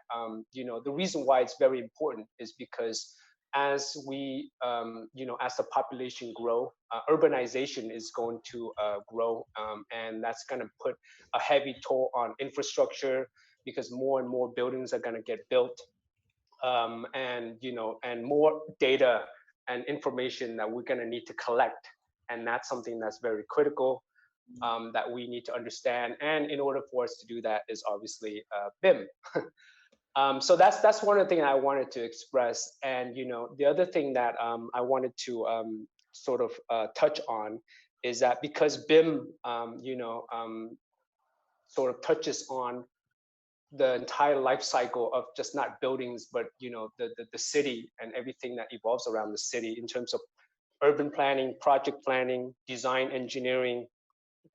you know, the reason why it's very important is because as we, you know, as the population grow, urbanization is going to grow, and that's going to put a heavy toll on infrastructure, because more and more buildings are going to get built, and, you know, and more data and information that we're going to need to collect. And that's something that's very critical, that we need to understand. And in order for us to do that is obviously BIM. So that's one of the things I wanted to express. And, you know, the other thing that I wanted to sort of touch on is that because BIM, you know, sort of touches on the entire life cycle of just not buildings, but, you know, the city and everything that evolves around the city in terms of urban planning, project planning, design engineering,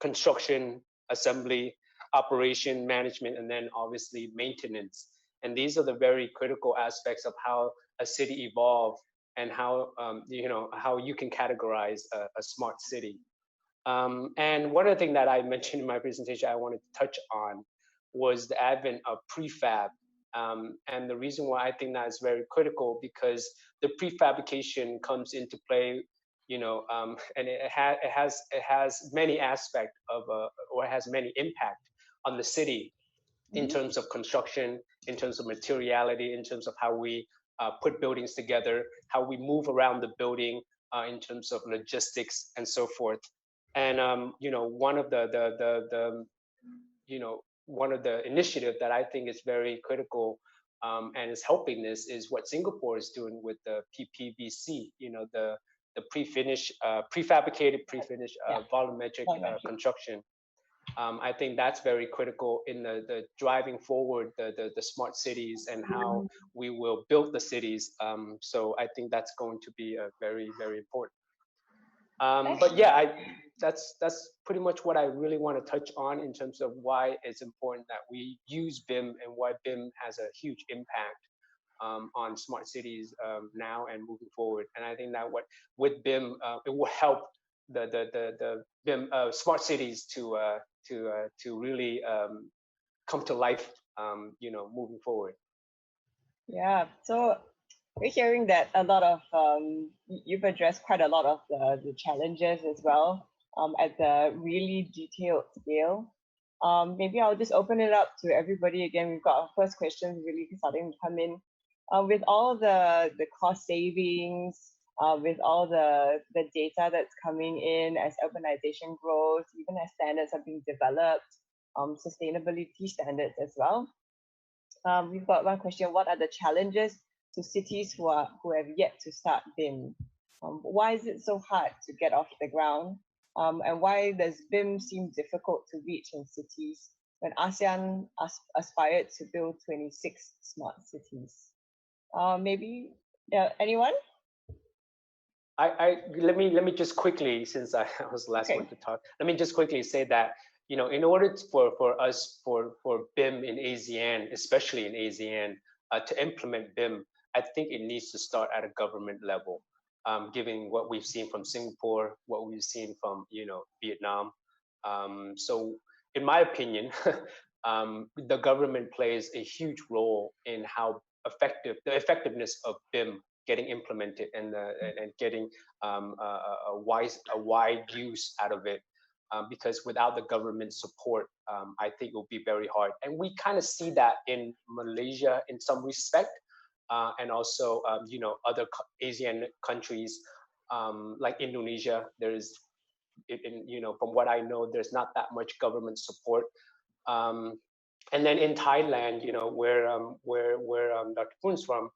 construction, assembly, operation, management, and then obviously maintenance. And these are the very critical aspects of how a city evolves, and how, you know, how you can categorize a smart city. And one of the things that I mentioned in my presentation I wanted to touch on was the advent of prefab. And the reason why I think that is very critical, because the prefabrication comes into play, you know, and it has many aspects of, or it has many impact on the city in terms of construction, in terms of materiality, in terms of how we put buildings together, how we move around the building, in terms of logistics and so forth. And you know, one of the you know, one of the initiative that I think is very critical, and is helping this, is what Singapore is doing with the PPVC, you know, the prefabricated, pre-finished volumetric construction. I think that's very critical in the driving forward the smart cities and how we will build the cities. So I think that's going to be very, very important. But yeah, that's pretty much what I really want to touch on in terms of why it's important that we use BIM, and why BIM has a huge impact on smart cities now and moving forward. And I think that with BIM, it will help the BIM smart cities to really come to life, moving forward. Yeah, so we're hearing that a lot of you've addressed quite a lot of the challenges as well at the really detailed scale. Maybe I'll just open it up to everybody again. We've got our first questions really starting to come in. With all the cost savings, with all the data that's coming in as urbanization grows, even as standards are being developed, sustainability standards as well. We've got one question: what are the challenges to cities who have yet to start BIM? Why is it so hard to get off the ground? And why does BIM seem difficult to reach in cities when ASEAN aspired to build 26 smart cities? Maybe anyone? Let me just quickly, since I was the last one to talk, let me just quickly say that, in order for us, for BIM in ASEAN, especially in ASEAN, to implement BIM, I think it needs to start at a government level, given what we've seen from Singapore, what we've seen from, Vietnam. So in my opinion, the government plays a huge role in how the effectiveness of BIM getting implemented and getting a wide use out of it. Because without the government support, I think it will be very hard. And we kind of see that in Malaysia in some respect, and also, other ASEAN countries like Indonesia. There is, from what I know, there's not that much government support. And then in Thailand, where Dr. Poon's from,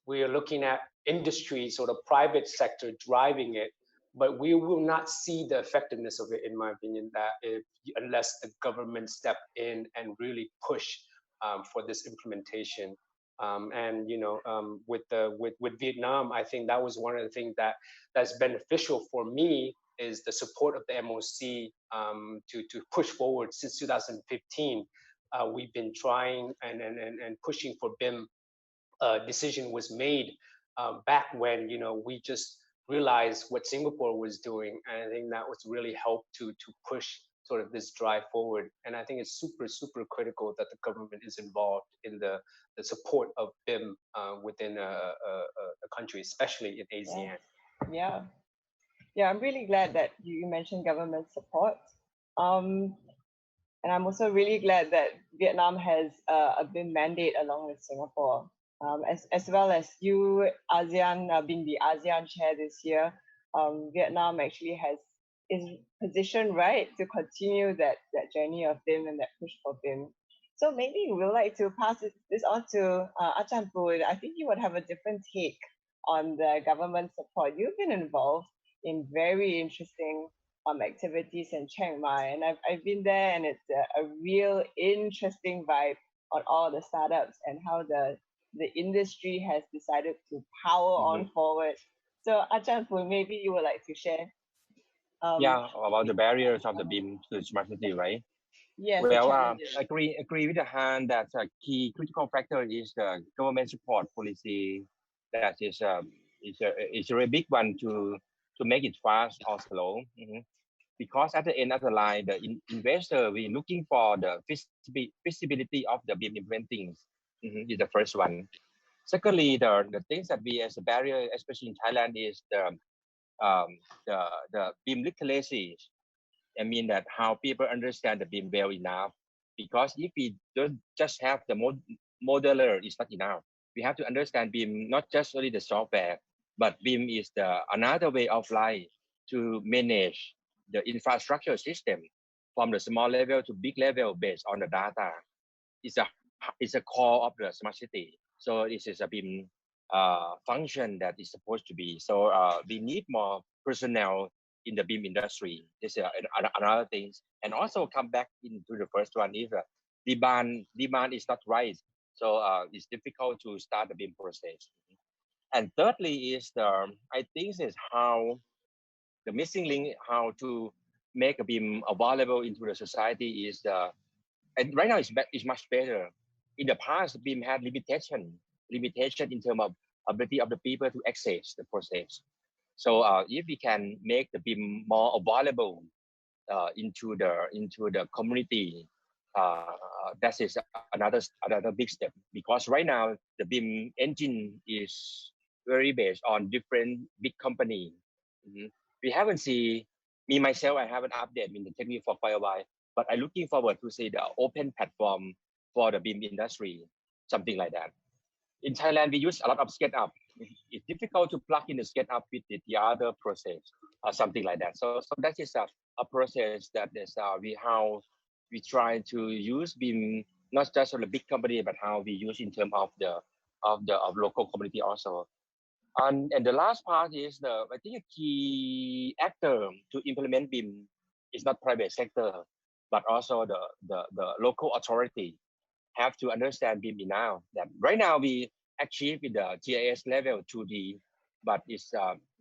we are looking at industry, sort of private sector driving it, but we will not see the effectiveness of it, in my opinion, unless the government step in and really push for this implementation. And with Vietnam, I think that was one of the things that's beneficial for me, is the support of the MOC to push forward since 2015. We've been trying and pushing for BIM. Decision was made back when we just realized what Singapore was doing, and I think that was really helped to push sort of this drive forward. And I think it's super critical that the government is involved in the support of BIM within a country, especially in ASEAN. Yeah, I'm really glad that you mentioned government support. And I'm also really glad that Vietnam has a BIM mandate along with Singapore. As well as you, ASEAN, being the ASEAN chair this year, Vietnam actually is positioned right to continue that journey of BIM and that push for BIM. So maybe we'd like to pass this on to Achan Poon. I think you would have a different take on the government support. You've been involved in very interesting activities in Chiang Mai, and I've been there, and it's a real interesting vibe on all the startups and how the industry has decided to power on forward. So Achan Poon, maybe you would like to share. About the barriers of the BIM to smart city, right? Yes. Well, agree with Han that a key critical factor is the government support policy. That is a very big one to make it fast or slow. Because at the end of the line, the investor will looking for the feasibility of the BIM implementing. Is the first one. Secondly, the things that we as a barrier, especially in Thailand, is the BIM literacy. I mean that how people understand the BIM well enough. Because if we don't just have the modeler, it's not enough. We have to understand BIM, not just only the software, but BIM is another way of life to manage the infrastructure system from the small level to big level based on the data. It's a core of the smart city. So this is a BIM function that is supposed to be. So we need more personnel in the BIM industry. This is another thing. And also come back into the first one is demand is not right. So it's difficult to start the BIM process. And thirdly is I think is how the missing link, how to make a BIM available into the society is and right now it's much better. In the past, BIM had limitation in terms of ability of the people to access the process. So if we can make the BIM more available into the community, that is another big step, because right now the BIM engine is very based on different big company. We haven't seen, me myself, I haven't updated in the technique for quite a while, but I'm looking forward to see the open platform for the BIM industry, something like that. In Thailand, we use a lot of SketchUp. It's difficult to plug in the SketchUp with the other process or something like that. So that is a process that is how we try to use BIM, not just on the big company, but how we use in terms of of local community also. And the last part is I think a key actor to implement BIM is not private sector, but also the local authority have to understand BIM now. That right now we achieve in the GIS level 2D, but it's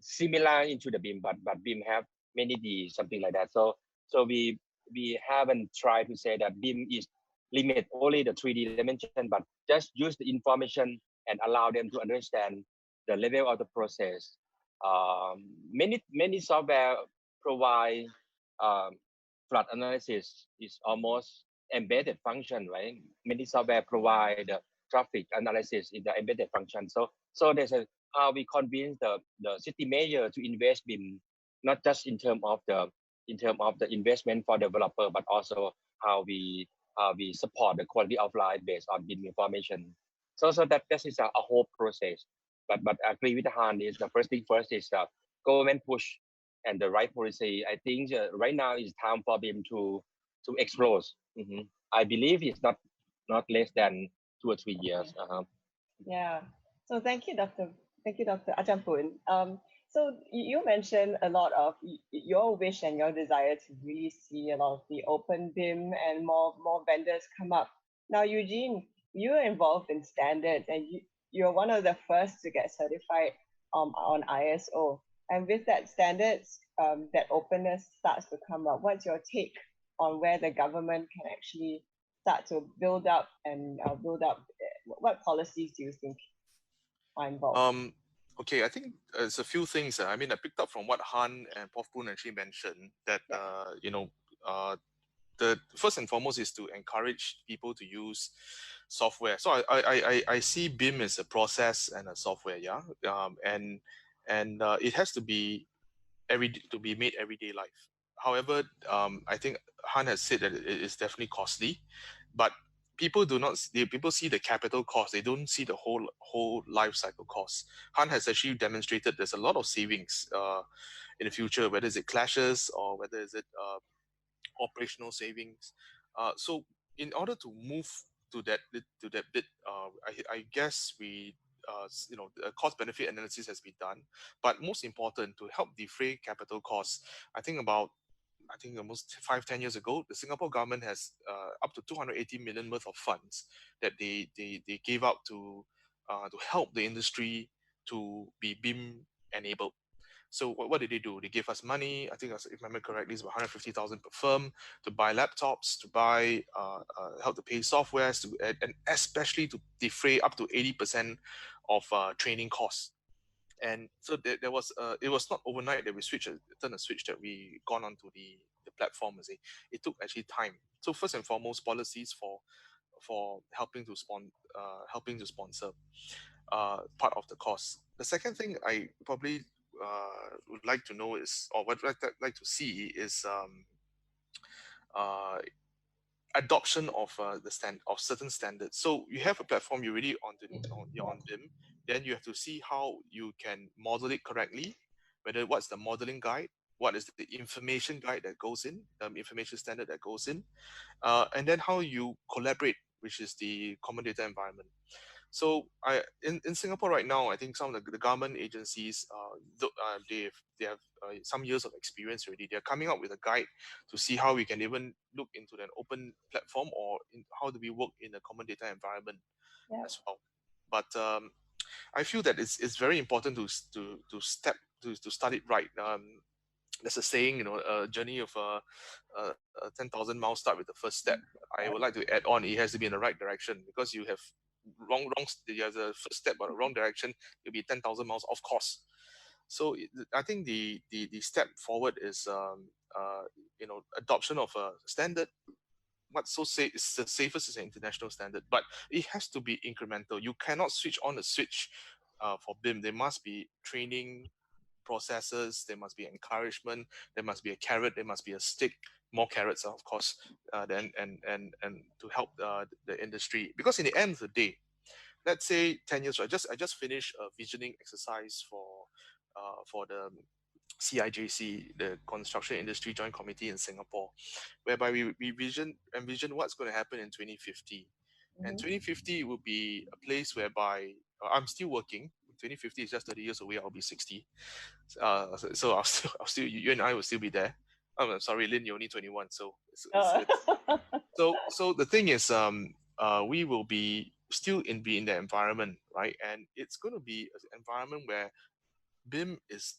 similar into the BIM, but BIM have many D, something like that. So we haven't tried to say that BIM is limit only the 3D dimension, but just use the information and allow them to understand the level of the process. Many software provide flood analysis is almost embedded function, right? Many software provide traffic analysis in the embedded function. So there's how we convince the city mayor to invest in, not just in terms of the investment for developer, but also how we support the quality of life based on BIM information. So that this is a whole process. But I agree with Han, is the first thing first is the government push and the right policy. I think right now is time for BIM to explode. I believe it's not less than 2 or 3 years. Yeah. So thank you, Dr. Thank you, Dr. Achampun. So you mentioned a lot of your wish and your desire to really see a lot of the open BIM and more vendors come up. Now, Eugene, you're involved in standards, and you're one of the first to get certified on ISO. And with that standards, that openness starts to come up. What's your take on where the government can actually start to build up what policies do you think are involved? Okay, I think there's a few things. I mean, I picked up from what Han and Prof. Poon actually mentioned that, the first and foremost is to encourage people to use software. So I see BIM as a process and a software, yeah, and it has to be made everyday life. However, I think Han has said that it is definitely costly, but people see the capital cost. They don't see the whole life cycle cost. Han has actually demonstrated there's a lot of savings in the future, whether it's clashes or whether it's operational savings. So in order to move to that bit, I guess we the cost benefit analysis has been done, but most important, to help defray capital costs, I think almost 5-10 years ago, the Singapore government has up to 280 million worth of funds that they gave out to help the industry to be BIM enabled. So what did they do? They gave us money. I think, if I remember correctly, it's about 150,000 per firm to buy laptops, to buy help to pay softwares, and especially to defray up to 80% of training costs. And so there was it was not overnight that we turned a switch that we gone onto the platform. It took actually time. So first and foremost, policies for helping to sponsor part of the cost. The second thing I probably would like to know is, or what I'd like to see is uh, adoption of of certain standards. So you have a platform, you're already you're on BIM, then you have to see how you can model it correctly, what's the modeling guide, what is the information guide that goes in, information standard that goes in, and then how you collaborate, which is the common data environment. So in Singapore right now, I think some of the government agencies, they have some years of experience already. They're coming up with a guide to see how we can even look into an open platform, or how do we work in a common data environment as well. But I feel that it's very important to start it right. There's a saying, a journey of 10,000 miles start with the first step. I would like to add on, it has to be in the right direction, because you have the first step or the wrong direction, you'll be 10,000 miles off course. So I think the step forward is adoption of a standard. What's so safe is the safest is an international standard, but it has to be incremental. You cannot switch on a switch for BIM. There must be training processes, there must be encouragement, there must be a carrot, there must be a stick, more carrots, of course, then and to help the industry. Because in the end of the day, let's say 10 years, I just finished a visioning exercise for the CIJC, the Construction Industry Joint Committee in Singapore, whereby we envision what's going to happen in 2050. And 2050 will be a place whereby I'm still working. 2050 is just 30 years away. I'll be 60. So I'll still, you and I will still be there. I'm sorry, Lynn, you're only 21. So so the thing is, we will be still be in the environment, right? And it's going to be an environment where BIM is,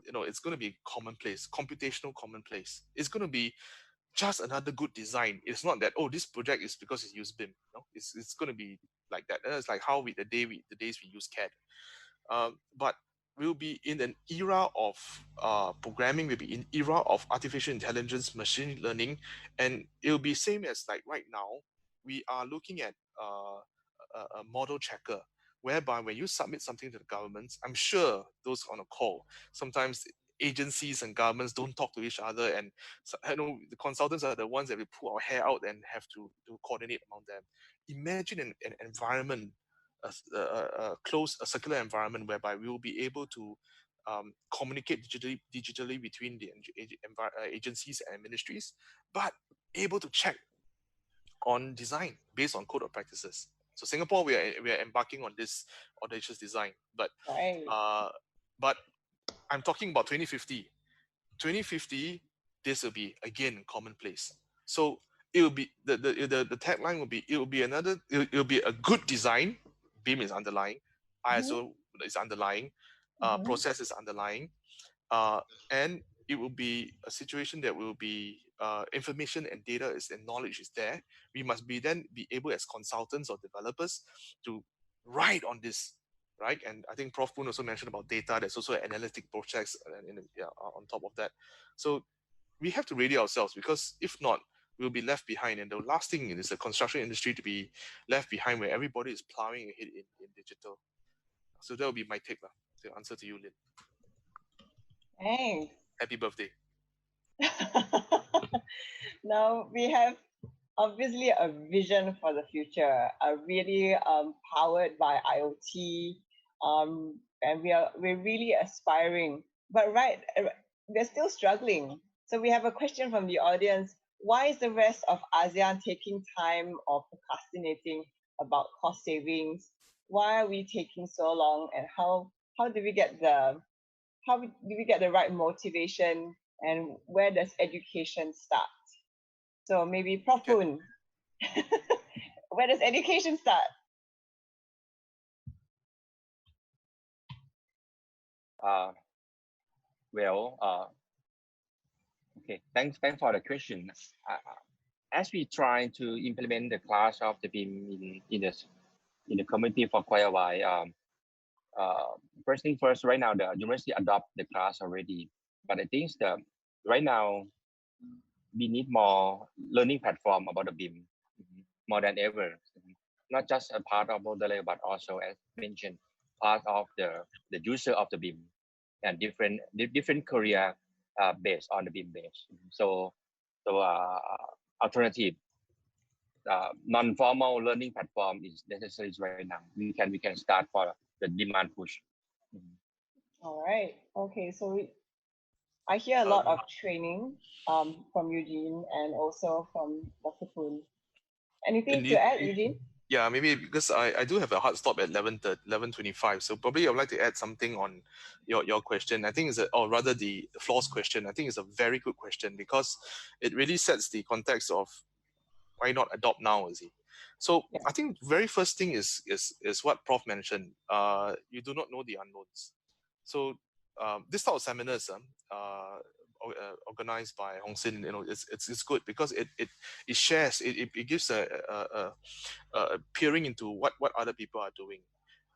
it's going to be commonplace, computational commonplace. It's going to be just another good design. It's not that, oh, this project is because it's used BIM. It's going to be like that. And it's like how the days we use CAD. But we'll be in an era of programming. We'll be in era of artificial intelligence, machine learning, and it'll be same as like right now. We are looking at a model checker, whereby when you submit something to the government, I'm sure those on a call, sometimes agencies and governments don't talk to each other, and so, the consultants are the ones that we pull our hair out and have to coordinate among them. Imagine an environment, a closed, a circular environment whereby we will be able to communicate digitally between the agencies and ministries, but able to check on design based on code of practices. So Singapore, we are embarking on this audacious design, but but I'm talking about 2050. 2050, this will be again commonplace. So it will be the tagline will be, it will be a good design. BIM is underlying, ISO is underlying, process is underlying, and it will be a situation that will be information and data and knowledge is there. We must then be able as consultants or developers to write on this, right? And I think Prof. Poon also mentioned about data. There's also an analytic process on top of that. So we have to ready ourselves, because if not, we'll be left behind. And the last thing is the construction industry to be left behind, where everybody is plowing ahead in digital. So that will be my take. The answer to you, Lynn. Thanks. Happy birthday. Now we have obviously a vision for the future, really powered by IoT, and we're really aspiring. But we're still struggling. So we have a question from the audience. Why is the rest of ASEAN taking time or procrastinating about cost savings? Why are we taking so long? And how do we get the right motivation, and where does education start? So maybe Prof. Poon, where does education start? Okay, thanks for the question. As we try to implement the class of the BIM in the community for quite a while, first thing first, right now the university adopt the class already, but I think that right now we need more learning platform about the BIM, more than ever. Not just a part of modeler, but also, as mentioned, part of the user of the BIM, and different career based on the BIM base. So alternative non-formal learning platform is necessary right now. We can start for the demand push. All right. Okay. So I hear a lot of training from Eugene and also from Dr. Poon. Anything to add, Eugene? Yeah, maybe because I do have a hard stop at 11:25, so probably I would like to add something on your question. I think or rather the Floor's question. I think it's a very good question, because it really sets the context of why not adopt now, is it? So I think very first thing is what Prof mentioned. You do not know the unknowns. So this type of seminars, organized by Hong Sin, it's good because it shares, it gives a peering into what other people are doing.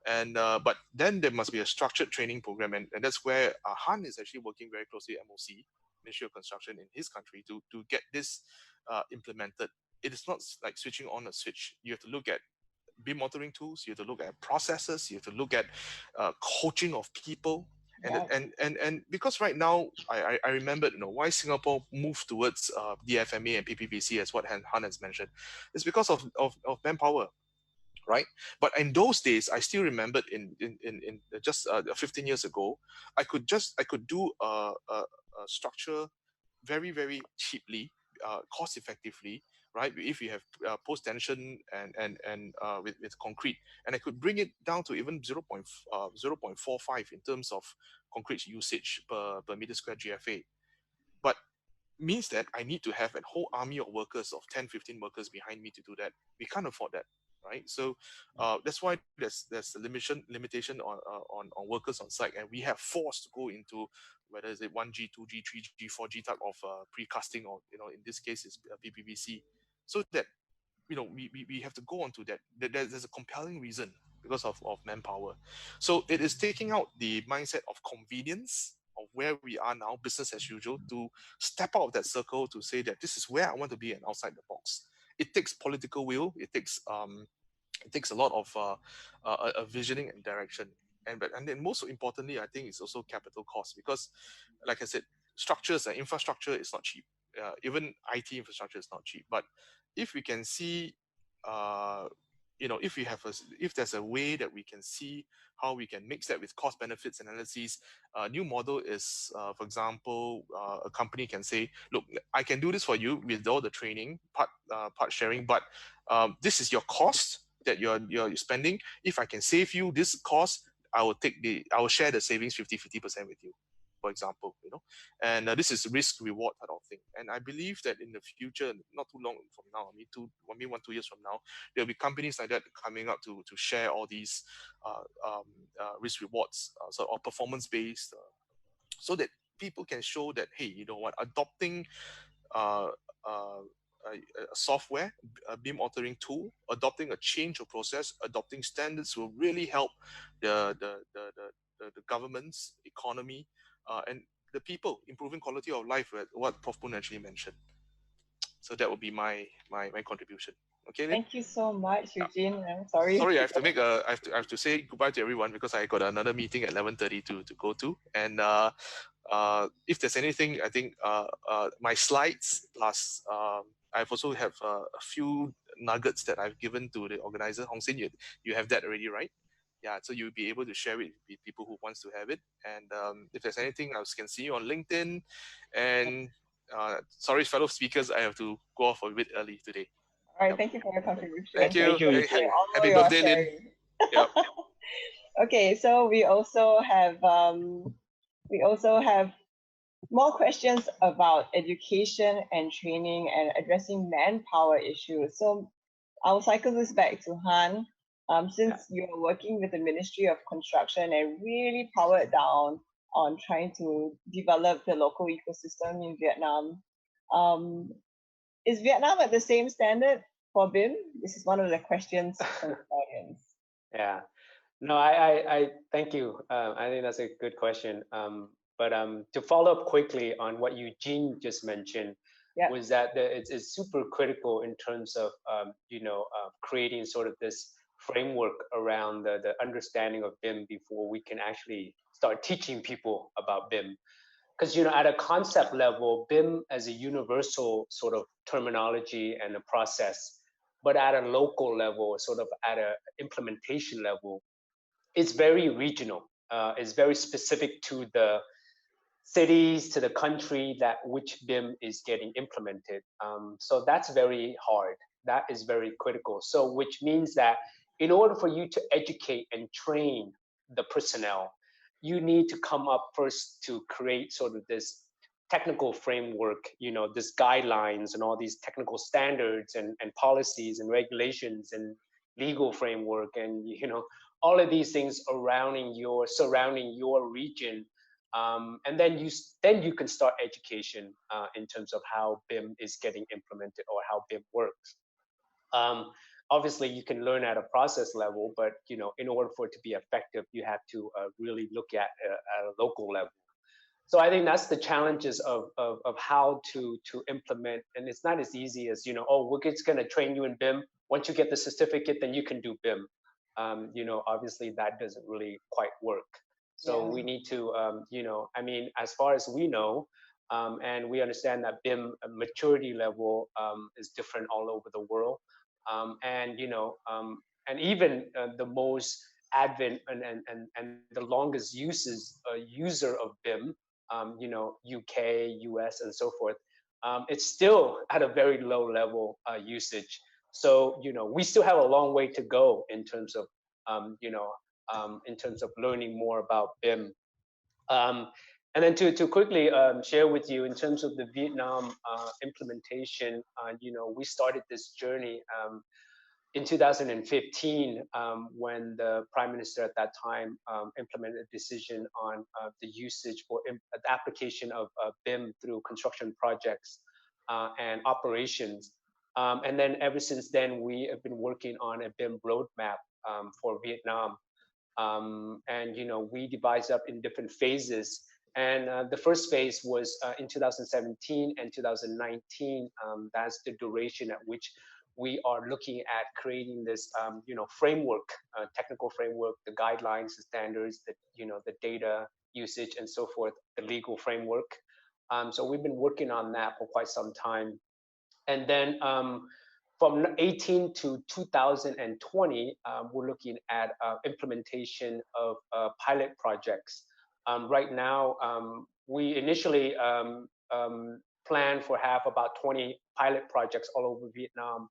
And but then there must be a structured training program, and that's where Han is actually working very closely with MOC, Ministry of Construction in his country, to get this implemented. It is not like switching on a switch. You have to look at BIM monitoring tools, you have to look at processes, you have to look at coaching of people. And because right now I remembered, why Singapore moved towards DFMA and PPPC, as what Han has mentioned, is because of manpower, right? But in those days, I still remembered in just 15 years ago, I could do a structure very, very cheaply, cost effectively, right? If you have post tension and with concrete, and I could bring it down to even 0.45 in terms of concrete usage per meter square GFA. But means that I need to have a whole army of workers of 10, 15 workers behind me to do that. We can't afford that, right? So that's why there's a limitation on workers on site, and we have forced to go into whether it's 1G, 2G, 3G, 4G type of precasting, or in this case is PPVC, so that we have to go on to that. There's a compelling reason because of manpower. So it is taking out the mindset of convenience of where we are now, business as usual, to step out of that circle to say that this is where I want to be and outside the box. It takes political will. It takes a lot of a visioning and direction. And then most importantly, I think it's also capital cost, because, like I said, structures and infrastructure is not cheap. Even IT infrastructure is not cheap. But if we can see, if there's a way that we can see how we can mix that with cost benefits analyses, a new model is, for example, a company can say, look, I can do this for you with all the training part sharing, but this is your cost that you're spending. If I can save you this cost, I will share the savings 50% with you, for example, and this is risk reward type of thing. And I believe that in the future, not too long from now, maybe 1-2 years from now, there'll be companies like that coming up to share all these risk rewards, or performance based, so that people can show that, hey, you know what, adopting uh, uh, a software, a BIM authoring tool, adopting a change of process, adopting standards will really help the government's economy, and the people, improving quality of life, what Prof. Poon actually mentioned. So that would be my contribution. Okay, Lynn? Thank you so much, Eugene. I'm sorry. Sorry, I have to say goodbye to everyone because I got another meeting at 11:30 to go to. And if there's anything, I think my slides plus I've also have a few nuggets that I've given to the organizer. Hong Sin, you have that already, right? Yeah, so you'll be able to share it with people who wants to have it. And if there's anything, I can see you on LinkedIn. And sorry, fellow speakers, I have to go off a bit early today. All right, thank you for your contribution. Thank you. Thank you. Happy birthday, Lynn. Yep. Okay, so we also have more questions about education and training and addressing manpower issues. So I'll cycle this back to Han. Since you're working with the Ministry of Construction and really powered down on trying to develop the local ecosystem in Vietnam, is Vietnam at the same standard for BIM? This is one of the questions from the audience. Yeah. No, I thank you. I think that's a good question. But to follow up quickly on what Eugene just mentioned, was that it's super critical in terms of creating sort of this framework around the understanding of BIM before we can actually start teaching people about BIM. Because at a concept level, BIM as a universal sort of terminology and a process, but at a local level, sort of at a implementation level, it's very regional. It's very specific to the cities, to the country that which BIM is getting implemented. So that's very hard. That is very critical. So which means that in order for you to educate and train the personnel, you need to come up first to create sort of this technical framework, this guidelines and all these technical standards and policies and regulations and legal framework and all of these things surrounding your region And then you can start education in terms of how BIM is getting implemented or how BIM works. Obviously, you can learn at a process level, but in order for it to be effective, you have to really look at a local level. So I think that's the challenges of how to implement, and it's not as easy as oh, we're just going to train you in BIM. Once you get the certificate, then you can do BIM. Obviously that doesn't really quite work. So we need to, I mean, as far as we know, and we understand that BIM maturity level is different all over the world, and even the most advent and the longest user of BIM, UK, US, and so forth, it's still at a very low level usage. So we still have a long way to go in terms of learning more about BIM. And then to quickly share with you in terms of the Vietnam implementation, we started this journey in 2015 when the Prime Minister at that time implemented a decision on the usage or the application of BIM through construction projects and operations. And then ever since then, we have been working on a BIM roadmap for Vietnam. And we devised up in different phases. And the first phase was in 2017 and 2019. That's the duration at which we are looking at creating this, framework, technical framework, the guidelines, the standards, the data usage, and so forth, the legal framework. So we've been working on that for quite some time. And then from 18 to 2020, we're looking at implementation of pilot projects. Right now, we initially planned for about 20 pilot projects all over Vietnam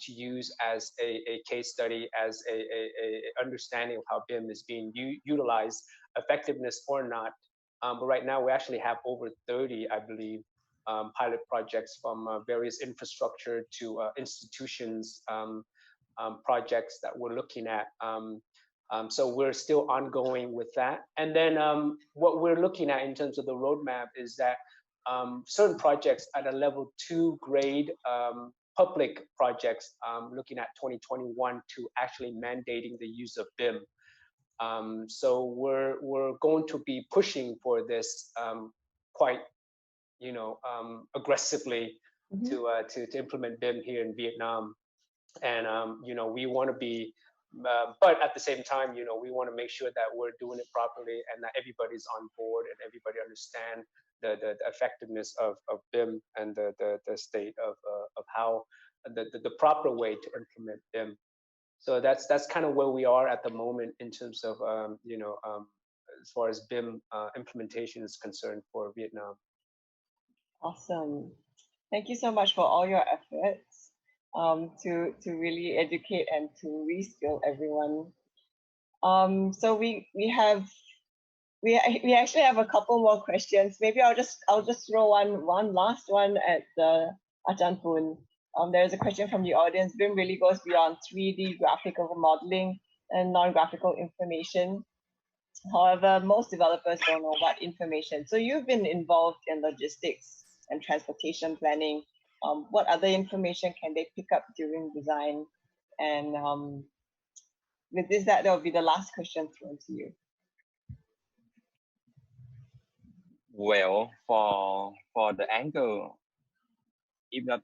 to use as a case study, as a understanding of how BIM is being utilized, effectiveness or not. But right now, we actually have over 30, I believe, pilot projects from various infrastructure to institutions projects that we're looking at. So we're still ongoing with that. And then what we're looking at in terms of the roadmap is that certain projects at a level 2 grade public projects, looking at 2021 to actually mandating the use of BIM. So we're going to be pushing for this quite aggressively to implement BIM here in Vietnam. And we want to be, but at the same time, we want to make sure that we're doing it properly and that everybody's on board and everybody understand the effectiveness of BIM and the state of how the proper way to implement BIM. So that's kind of where we are at the moment in terms of as far as BIM implementation is concerned for Vietnam. Awesome. Thank you so much for all your efforts to really educate and to reskill everyone. So we actually have a couple more questions. Maybe I'll just throw one last one at the Ajahn Poon. There's a question from the audience. BIM really goes beyond 3D graphical modeling and non-graphical information. However, most developers don't know what information. So you've been involved in logistics and transportation planning. What other information can they pick up during design? And with this, that will be the last question thrown to you. Well, for the angle, even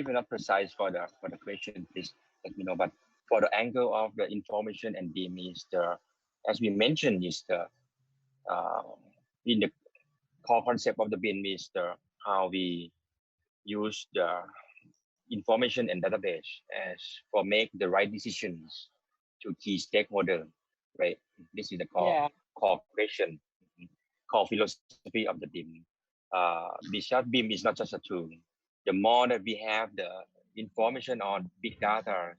not precise for the question, please let me know. But for the angle of the information and BIM is as we mentioned, is in the core concept of the BIM is how we use the information and database as for make the right decisions to key stakeholder, right? This is the core question, core philosophy of the BIM. Because BIM is not just a tool. The more that we have the information on big data,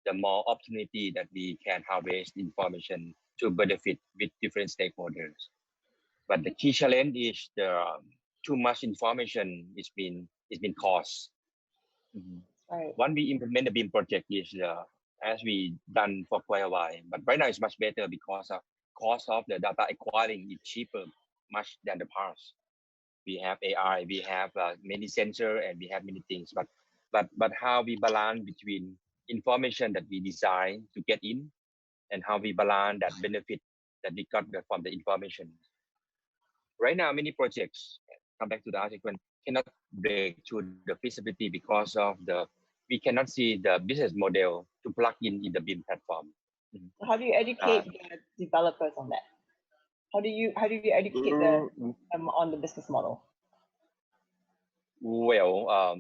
the more opportunity that we can harvest information to benefit with different stakeholders. But the key challenge is too much information is been cost. Right. When we implement the BIM project is as we done for quite a while, but right now it's much better because of cost of the data acquiring is cheaper much than the past. We have AI, we have many sensor, and we have many things. But how we balance between information that we design to get in, and how we balance that benefit that we got from the information. Right now, many projects, come back to the article, cannot break through the feasibility because of we cannot see the business model to plug in the BIM platform. How do you educate the developers on that? How do you educate on the business model? Well,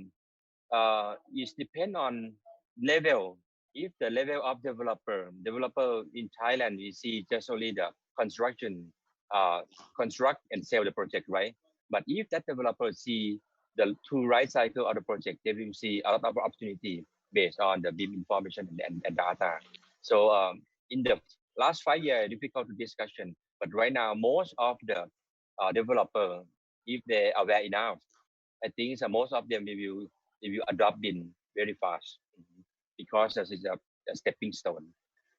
it depends on level. If the level of developer in Thailand, we see just only the construction, construct and sell the project, right? But if that developer see the two right cycle of the project, they will see a lot of opportunity based on the BIM information and data. So in the last 5 years, difficult to discussion, but right now most of the developer, if they are aware enough, I think most of them they will adopt in very fast because this is a stepping stone.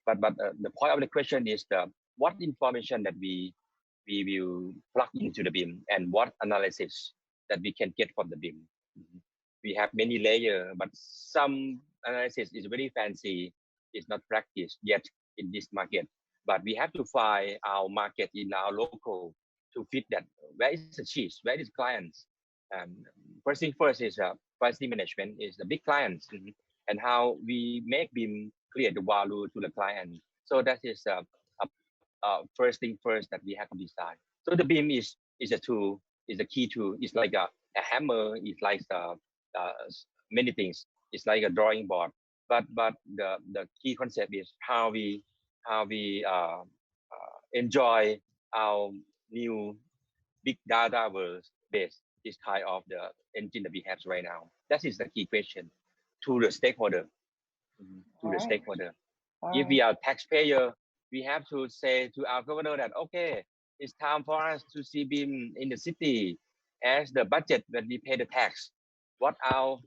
But the point of the question is what information that we will plug into the BIM and what analysis that we can get from the BIM. We have many layers, but some analysis is very fancy. It's not practiced yet in this market. But we have to find our market in our local to fit that. Where is the cheese? Where is clients? First thing first is pricing management is the big clients and how we make BIM create the value to the client. So that is first thing first that we have to decide. So the BIM is a tool, is a key tool. It's like a hammer. It's like many things. It's like a drawing board. But the key concept is how we enjoy our new big data world based this kind of the engine that we have right now. That is the key question to the stakeholder. Stakeholder. If we are taxpayer, we have to say to our governor that okay, it's time for us to see BIM in the city as the budget that we pay the tax. What our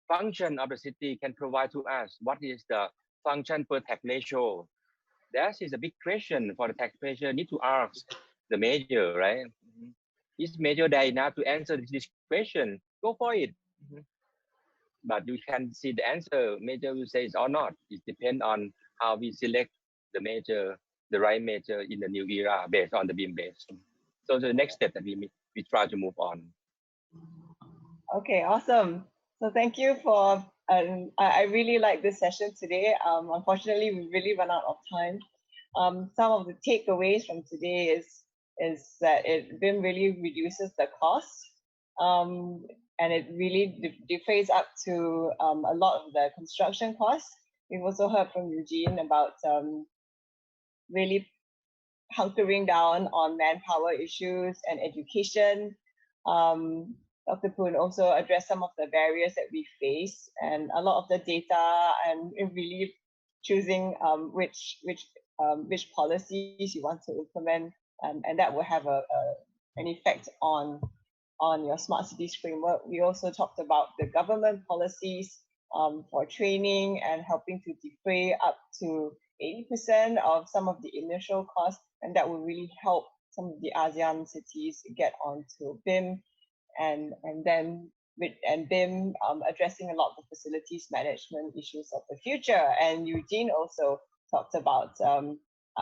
function of the city can provide to us? What is the function per tax ratio? That is a big question for the taxpayer need to ask the major, right? Is major there enough to answer this question? Go for it. But you can see the answer. Major will say it's or not. It depends on how we select the major, the right major in the new era based on the BIM base. So the next step that we try to move on. Okay, awesome. So thank you for, I really like this session today. Unfortunately, we really run out of time. Some of the takeaways from today is that BIM really reduces the cost, and it really defrays up to a lot of the construction costs. We've also heard from Eugene about really hunkering down on manpower issues and education. Dr. Poon also addressed some of the barriers that we face and a lot of the data and really choosing which policies you want to implement, and that will have an effect on your smart cities framework. We also talked about the government policies for training and helping to defray up to 80% of some of the initial costs, and that will really help some of the ASEAN cities get onto BIM, and then BIM addressing a lot of the facilities management issues of the future. And Eugene also talked about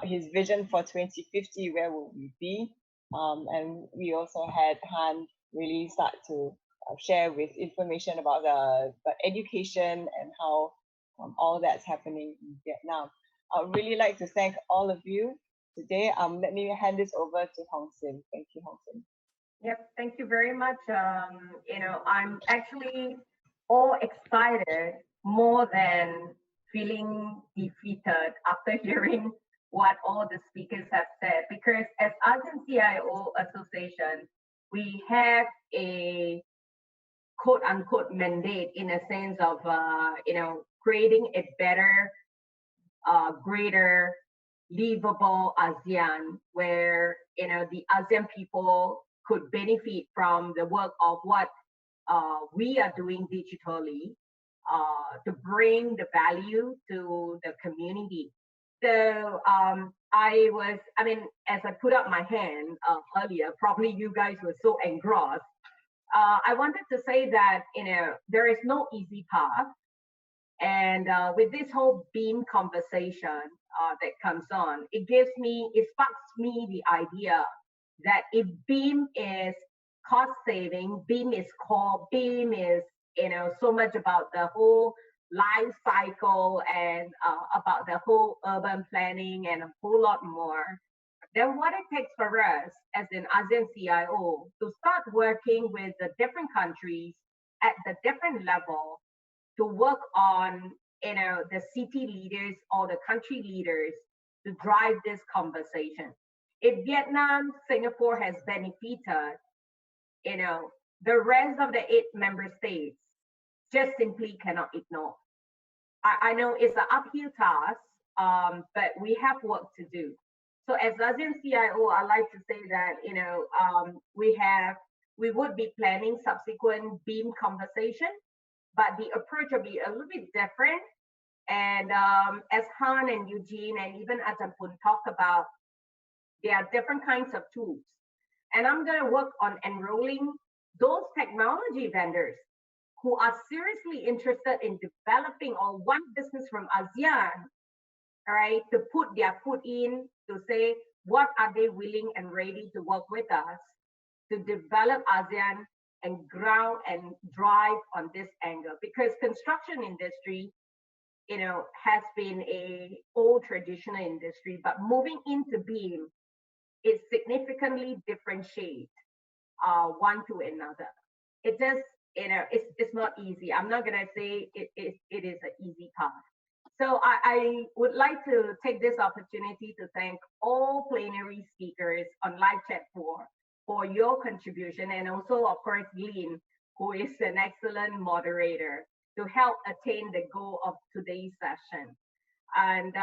his vision for 2050, where will we be? And we also had Han really start to share with information about the education and how all that's happening in Vietnam. I'd really like to thank all of you today. Let me hand this over to Hong Sim. Thank you, Hong Sim. Yep, thank you very much. I'm actually all excited more than feeling defeated after hearing what all the speakers have said, because as ASEAN CIO Association, we have a quote unquote mandate in a sense of creating a better, greater, livable ASEAN, where the ASEAN people could benefit from the work of what we are doing digitally to bring the value to the community So as I put up my hand earlier, probably you guys were so engrossed. I wanted to say that, there is no easy path. And with this whole beam conversation that comes on, it sparks me the idea that if beam is cost saving, beam is core, beam is, so much about the whole life cycle and about the whole urban planning and a whole lot more, then what it takes for us as an ASEAN CIO to start working with the different countries at the different level to work on, the city leaders or the country leaders to drive this conversation. If Vietnam, Singapore has benefited, the rest of the 8 member states just simply cannot ignore. I know it's an uphill task, but we have work to do. So as ASEAN CIO, I like to say that, we would be planning subsequent beam conversation, but the approach will be a little bit different. And as Han and Eugene and even Atampun talk about, there are different kinds of tools. And I'm going to work on enrolling those technology vendors who are seriously interested in developing or one business from ASEAN, all right, to put their foot in to say what are they willing and ready to work with us to develop ASEAN and ground and drive on this angle, because construction industry, has been a old traditional industry, but moving into beam, it significantly differentiates one to another. It just, it's not easy. I'm not gonna say it is an easy path. So I would like to take this opportunity to thank all plenary speakers on live chat for your contribution, and also, of course, Lynn, who is an excellent moderator to help attain the goal of today's session. And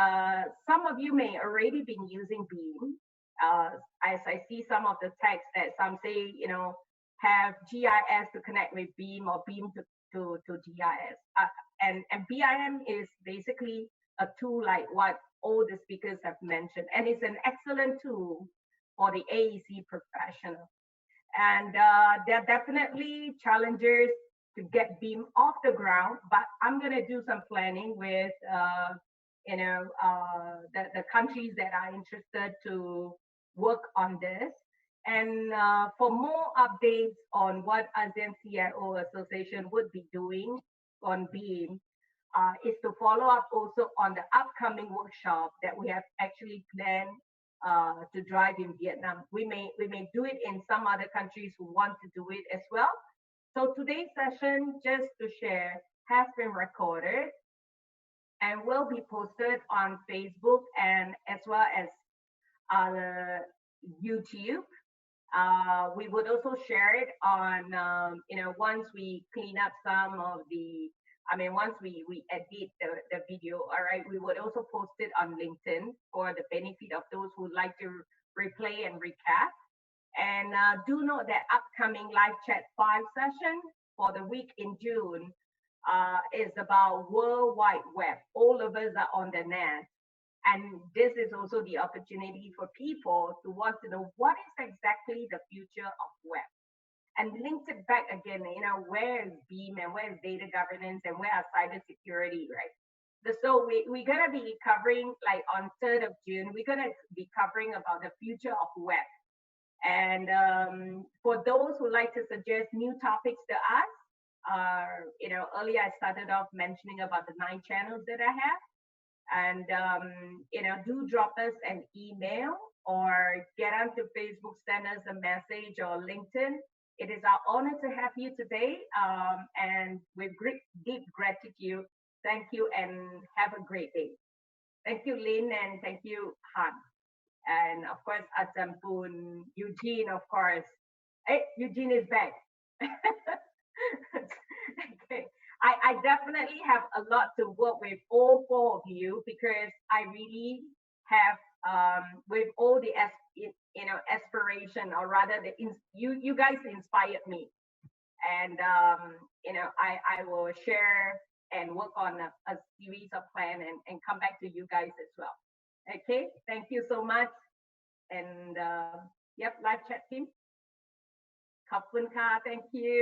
some of you may already been using Beam. As I see some of the text that some say, have GIS to connect with Beam or Beam to GIS. And BIM is basically a tool like what all the speakers have mentioned. And it's an excellent tool for the AEC professional. And there are definitely challenges to get Beam off the ground, but I'm going to do some planning with, the countries that are interested to work on this. And for more updates on what ASEAN CIO Association would be doing on Beam, is to follow up also on the upcoming workshop that we have actually planned to drive in Vietnam. We may do it in some other countries who want to do it as well. So today's session, just to share, has been recorded and will be posted on Facebook and as well as YouTube. We would also share it on, once we clean up some of the, once we edit the video, all right, we would also post it on LinkedIn for the benefit of those who would like to replay and recap. And do note that upcoming live chat 5 session for the week in June is about World Wide Web. All of us are on the net. And this is also the opportunity for people to want to know what is exactly the future of web. And linked it back again, where is Beam and where is data governance and where are cybersecurity, right? So we're going to be covering, like on 3rd of June, we're going to be covering about the future of web. And for those who like to suggest new topics to us, earlier I started off mentioning about the 9 channels that I have. And, do drop us an email or get onto Facebook, send us a message or LinkedIn. It is our honor to have you today. And with deep gratitude, thank you and have a great day. Thank you, Lynn, and thank you, Han. And of course, Atampun, Eugene, of course. Hey, Eugene is back. Okay. I definitely have a lot to work with all 4 of you, because I really have, with all the aspiration, or rather, you guys inspired me, and I will share and work on a series of plan and come back to you guys as well. Okay, thank you so much. And yep, live chat team. ขอบคุณค่ะ thank you